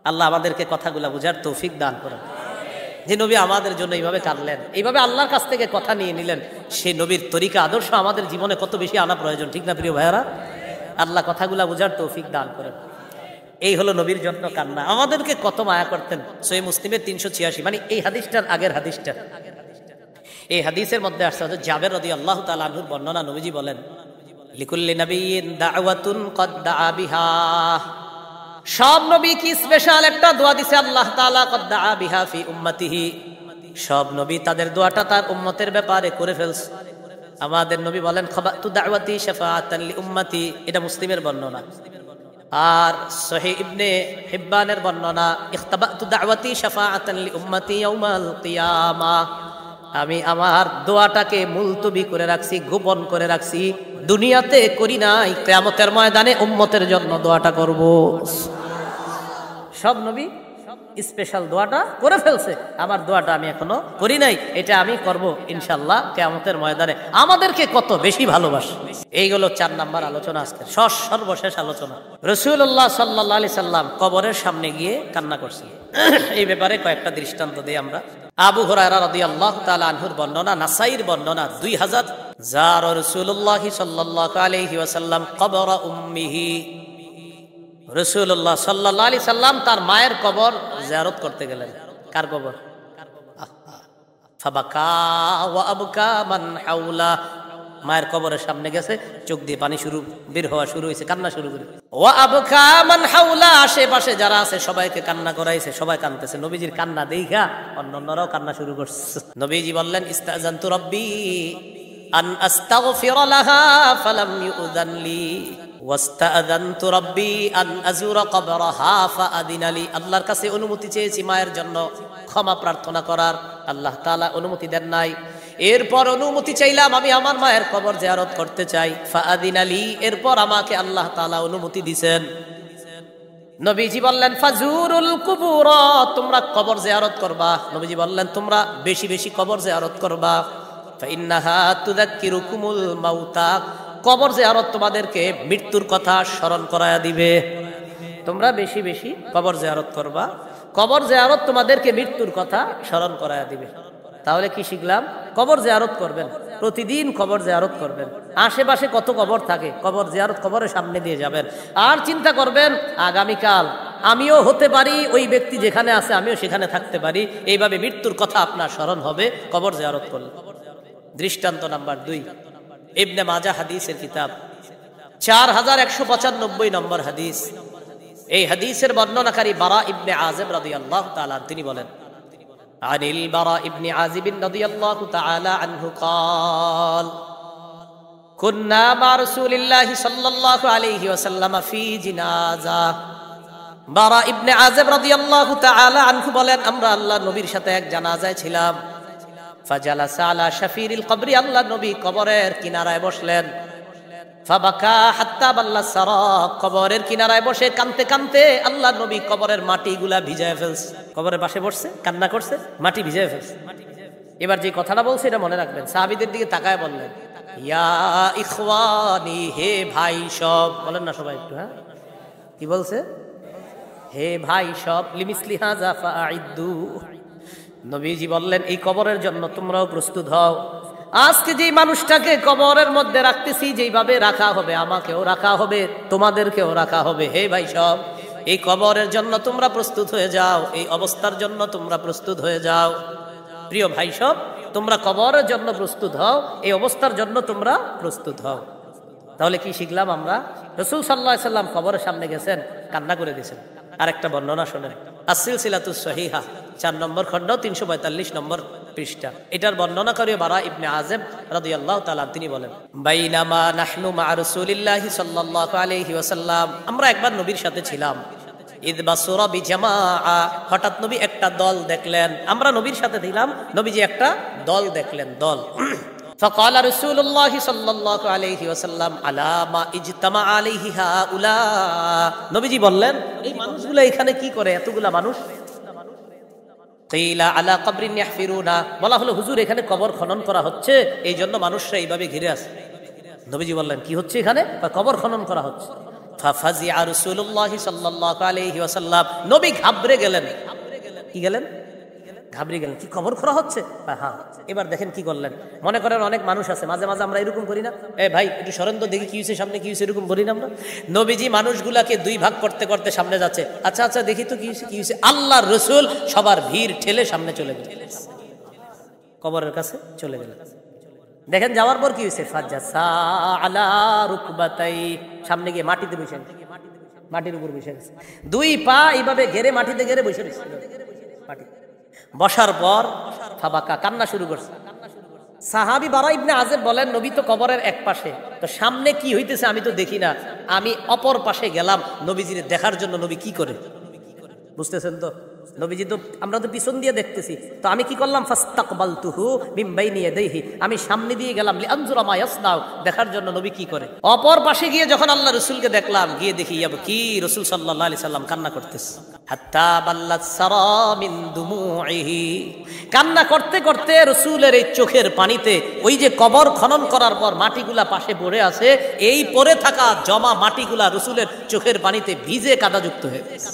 আল্লাহ আমাদেরকে কথাগুলা বুঝার তৌফিক দান করেন। যে নবী আমাদের জন্য এইভাবে কাঁদলেন, এইভাবে আল্লাহর কাছ থেকে কথা নিয়ে নিলেন, সেই নবীর তরিকা আদর্শ আমাদের জীবনে কত বেশি আনা প্রয়োজন, ঠিক না প্রিয় ভাইয়ারা? আল্লাহ কথাগুলা বুঝার তৌফিক দান করেন। এই হলো নবীর জন্য কান্না। আমাদেরকে কত মায়া করতেন। সহিহ মুসলিমের 386, মানে এই হাদিসটার আগের হাদিসটা, এই হাদিসের মধ্যে আসছে জাবের রাদিয়াল্লাহু তাআলা আনহুর বর্ণনা। নবীজি বলেন, লিকুল্লি নাবিয়্যিন দাওয়াতুন কদ দাআ বিহা, সব নবী কি স্পেশাল একটা দোয়া দিছে আল্লাহ তাআলা, কদ দাআ বিহা ফি উম্মতিহি, সব নবী তাদের দোয়াটা তার উম্মতের ব্যাপারে করে ফেলছে। আমাদের নবী বলেন, খাবাতু দাওয়াতি শাফাআতান লি উম্মতি, এটা মুসলিমের বর্ণনা। আর সহিহ ইবনে হিব্বানের বর্ণনা, ইখতাবাতু দাওয়াতি শাফাআতান লি উম্মতি ইয়াউমাল কিয়ামা, আমি আমার দোয়াটাকে মুলতবি করে রাখছি, গোপন করে রাখছি, দুনিয়াতে করি নাই, কিয়ামতের ময়দানে উম্মতের জন্য দোয়াটা করব। সব নবী স্পেশাল দোয়াটা করে ফেলছে, আমার দোয়াটা আমি এখনো করি নাই, এটা আমি করব ইনশাআল্লাহ কিয়ামতের ময়দানে। আমাদেরকে কত বেশি ভালোবাসে। এইগুলো 4 নাম্বার আলোচনা, আজকে সর্বশেষ আলোচনা। রাসূলুল্লাহ সাল্লাল্লাহু আলাইহি সাল্লাম কবরের সামনে গিয়ে কান্না করছেন। এই ব্যাপারে কয়েকটা দৃষ্টান্ত দেই আমরা। আবু হুরায়রা রাদিয়াল্লাহু তাআলা আনহুর বর্ণনা, নাসাইর বর্ণনা 2000, যার রাসূলুল্লাহ সাল্লাল্লাহু আলাইহি ওয়াসাল্লাম কবর উম্মিহি, রাসূলুল্লাহ সাল্লাল্লাহু আলাইহি সাল্লাম তার মায়ের কবর জিয়ারত করতে গেলেন। কার কবর? ফাবাকা ওয়া আবকা মান হাওলা, মায়ের কবরের সামনে গেছে, চোখ দিয়ে পানি বের হওয়া শুরু হয়েছে, কান্না শুরু করে। ওয়া আবকা মান হাওলা, আশেপাশে যারা আছে সবাইকে কান্না করাইছে, সবাই কাঁদতেছে। নবীজির কান্না দেখা অন্যান্যরাও কান্না শুরু করছে। নবীজি বললেন, ইস্তাজানতু রব্বি আন আস্তাগফির লাহা ফালাম ইউযান লি ওয়াস্তাআযানতু রাব্বি আন আযুরা কবরাহা ফাআযিনা লি। আল্লাহর কাছে অনুমতি চেয়েছি মায়ের জন্য ক্ষমা প্রার্থনা করার, আল্লাহ তাআলা অনুমতি দেন নাই। এরপর অনুমতি চাইলাম আমি আমার মায়ের কবর জিয়ারত করতে চাই, ফাআযিনা লি, এরপর আমাকে আল্লাহ তাআলা অনুমতি দিবেন। নবীজি বললেন, ফাজুরুল কুবুর, তোমরা কবর জিয়ারত করবা। নবীজি বললেন, তোমরা বেশি বেশি কবর জিয়ারত করবা। ফাইন্নাহা তুযাক্কিরুকুমুল মাউতা, কবর জিয়ারত তোমাদেরকে মৃত্যুর কথা স্মরণ করায়া দিবে। তোমরা বেশি বেশি কবর জিয়ারত করবা, কবর জিয়ারত তোমাদেরকে মৃত্যুর কথা স্মরণ করায়া দিবে। তাহলে কি শিখলাম? কবর জিয়ারত করবেন, প্রতিদিন কবর জিয়ারত করবেন। আশেপাশে কত কবর থাকে, কবর জিয়ারত কবরের সামনে দিয়ে যাবেন। আর চিন্তা করবেন, আগামীকাল আমিও হতে পারি ওই ব্যক্তি যেখানে আছে, আমিও সেখানে থাকতে পারি। এইভাবে মৃত্যুর কথা আপনার স্মরণ হবে কবর জিয়ারত করলে। দৃষ্টান্ত নাম্বার 2, ইবনে মাজাহ হাদিসের কিতাব 4195 নম্বর হাদিস। এই হাদিসের বর্ণনাকারী বারা ইবনে আযিব রাদিয়াল্লাহু তাআলা তিনি বলেন, আনিল বারা ইবনে আযিব রাদিয়াল্লাহু তাআলা আনহু قال কুন্না মা রাসূলিল্লাহি সাল্লাল্লাহু আলাইহি ওয়াসাল্লাম ফি জিনাজা। বারা ইবনে আযিব রাদিয়াল্লাহু তাআলা আনহু বলেন, আমরা আল্লাহর নবীর সাথে এক জানাজায় ছিলাম। ফাজালাসা আলা শাফিরিল কবরি, আল্লাহ নবী কবরের কিনারায় বসলেন। ফাবাকা হাত্তা বাল্লা সারা, কবরের কিনারায় বসে কাঁদতে কাঁদতে আল্লাহ নবী কবরের মাটিগুলা ভিজায় ফেলছে। কবরের পাশে বসছে, কান্না করছে, মাটি ভিজায় ফেলছে। এবার যে কথাটা বলছে এটা মনে রাখবেন। সাহাবীদের দিকে তাকায় বললেন, ইয়া ইখওয়ানি, হে ভাই সব। বলেন না সবাই একটু, হ্যাঁ কি বলছে? হে ভাই সব, লিমিসলি হাযা ফাআইদ্দু। নবীজি বললেন, এই কবরের জন্য তোমরাও প্রস্তুত হও। আজকে যেই মানুষটাকে কবরের মধ্যে রাখতেছি, যেইভাবে রাখা হবে আমাকেও রাখা হবে, তোমাদেরকেও রাখা হবে। হে ভাই সব, এই কবরের জন্য তোমরা প্রস্তুত হয়ে যাও, এই অবস্থার জন্য তোমরা প্রস্তুত হয়ে যাও। প্রিয় ভাই সব, তোমরা কবরের জন্য প্রস্তুত হও, এই অবস্থার জন্য তোমরা প্রস্তুত হও। তাহলে কি শিখলাম আমরা? রাসূল সাল্লাল্লাহু আলাইহি সাল্লাম কবরের সামনে গেছেন, কান্না করে দিয়েছেন। আরেকটা বর্ণনা শোনেন, আস-সিলসিলাতুস সহিহা 4 নম্বর খণ্ড 342 নম্বর পৃষ্ঠা। এটার বর্ণনাকারী বারা ইবনে আযিব রাদিয়াল্লাহু তাআলা তিনি বলেন, বাইনামা নাহনু মা রাসূলিল্লাহি সাল্লাল্লাহু আলাইহি ওয়াসাল্লাম, আমরা একবার নবীর সাথে ছিলাম। ইদ বাসুরা বিজামাআ, হঠাৎ নবী একটা দল দেখলেন। আমরা নবীর সাথে ছিলাম, নবীজি একটা দল দেখলেন, দল। فقال رسول الله صلى الله عليه وسلم على ما اجتمع عليه هؤلاء, নবীজি বললেন, এই মানুষগুলো এখানে কি করে, এতগুলা মানুষ? কিলা আলা কবরিন ইয়াহফিরুনা, বলা হলো হুজুর এখানে কবর খনন করা হচ্ছে, এই জন্য মানুষরা এইভাবে ঘিরে আছে। নবীজি বললেন, কি হচ্ছে এখানে? কবর খনন করা হচ্ছে। ফাফাজিআ রাসূলুল্লাহ সাল্লাল্লাহু আলাইহি ওয়াসাল্লাম, নবী ঘাবড়ে গেলেন। কি গেলেন? ঘাবড়ে গেলেন। কি কবর খোঁড়া হচ্ছে? হ্যাঁ। এবার দেখেন কি করলেন। মনে করেন অনেক মানুষ আছে, মাঝে মাঝে আমরা এরকম করি না, এ ভাই একটু সরেন তো দেখি কি হয়েছে, সামনে কি হয়েছে, এরকম করি না আমরা? নবীজি মানুষগুলাকে 2 ভাগ করতে করতে সামনে যাচ্ছে। আচ্ছা আচ্ছা দেখি তো কি হয়েছে, কি হয়েছে। আল্লাহর রাসূল সবার ভিড় ঠেলে সামনে চলে গেলেন, কবরের কাছে চলে গেলেন। দেখেন যাওয়ার পর কি হয়েছে, ফাজাসা আলা রুকবাতাই, সামনে গিয়ে মাটিতে বসে গেছে, মাটির উপর বসে গেছে। 2 পা এইভাবে ঘেরে মাটিতে ঘেরে বসে গেছে। মাটি বসার পর ফাবাকা, কান্না শুরু করছে। সাহাবী বারা ইবনে আযিব বলেন, নবী তো কবরের এক পাশে, তো সামনে কি হইতেছে আমি তো দেখি না, আমি অপর পাশে গেলাম নবীজির দেখার জন্য। নবী কি করে বুঝতেছেন তো? নবীজি তো, আমরা তো পিছন দিয়ে দেখতেছি, তো আমি কি করলাম, ফাস্তাকবালতুহু মিন বাইনি ইয়াদাইহি, আমি সামনে দিয়ে গেলাম লিআনজুরা মা ইয়াসনাউ, দেখার জন্য নবী কি করে। অপর পাশে গিয়ে যখন আল্লাহ রাসূলকে দেখলাম, গিয়ে দেখি কি রাসূল সাল্লাল্লাহু আলাইহি সাল্লাম কান্না করতেছে। হাত্তা বাল্লাত সারা মিন দুমুইহি, কান্না করতে করতে রাসূলের এই চোখের পানিতে, ওই যে কবর খনন করার পর মাটিগুলা পাশে পড়ে আছে, এই পড়ে থাকা জমা মাটিগুলা রাসূলের চোখের পানিতে ভিজে কাদাযুক্ত হয়ে গেছে।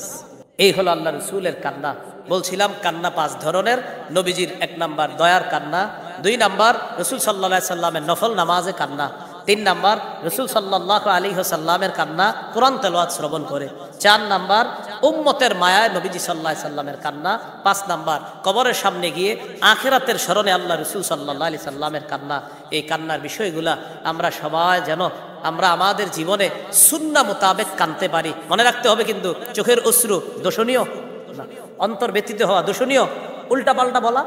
এই হলো আল্লাহ রাসূলের কান্না। বলছিলাম কান্না 5 ধরনের। নবীজির 1 নাম্বার দয়ার কান্না, 2 নাম্বার রাসূল সাল্লাল্লাহু আলাইহি সাল্লামের নফল নামাজে কান্না, 3 নাম্বার রাসূল সাল্লাল্লাহু আলাইহি ওয়াসাল্লামের কান্না কোরআন তেলাওয়াত শ্রবণ করে, 4 নাম্বার উম্মতের মায়ায় নবীজি সাল্লাল্লাহু আলাইহি সাল্লামের কান্না। 5 নাম্বার, কবরের সামনে গিয়ে আখিরাতের স্মরণে আল্লাহ রাসূল সাল্লাল্লাহু আলাইহি সাল্লামের কান্না। এই কান্নার বিষয়গুলা আমরা সবাই যেন আমরা আমাদের জীবনে সুন্নাহ মোতাবেক কাঁদতে পারি। মনে রাখতে হবে কিন্তু চোখের অশ্রু দোষণীয় না, অন্তর ব্যতীত হওয়া দোষণীয়, উল্টা পাল্টা বলা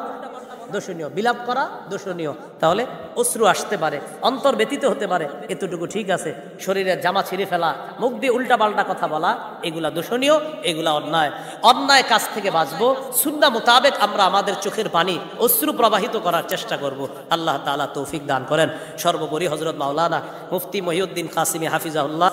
দোষণীয়, বিলাপ করা দোষণীয়। তাহলে অশ্রু আসতে পারে, অন্তর ব্যতীত হতে পারে, এতটুকু ঠিক আছে। শরীরের জামা ছিঁড়ে ফেলা, মুখ দিয়ে উল্টা পাল্টা কথা বলা, এগুলা দোষণীয়, এগুলা অন্যায়। অন্যায় কাজ থেকে বাঁচবো, সুন্নাহ মোতাবেক আমরা আমাদের চোখের পানি অশ্রু প্রবাহিত করার চেষ্টা করব। আল্লাহ তাআলা তৌফিক দান করেন। সর্বোপরি হযরত মাওলানা মুফতি মহিউদ্দিন কাসিমি হাফিজাহুল্লাহ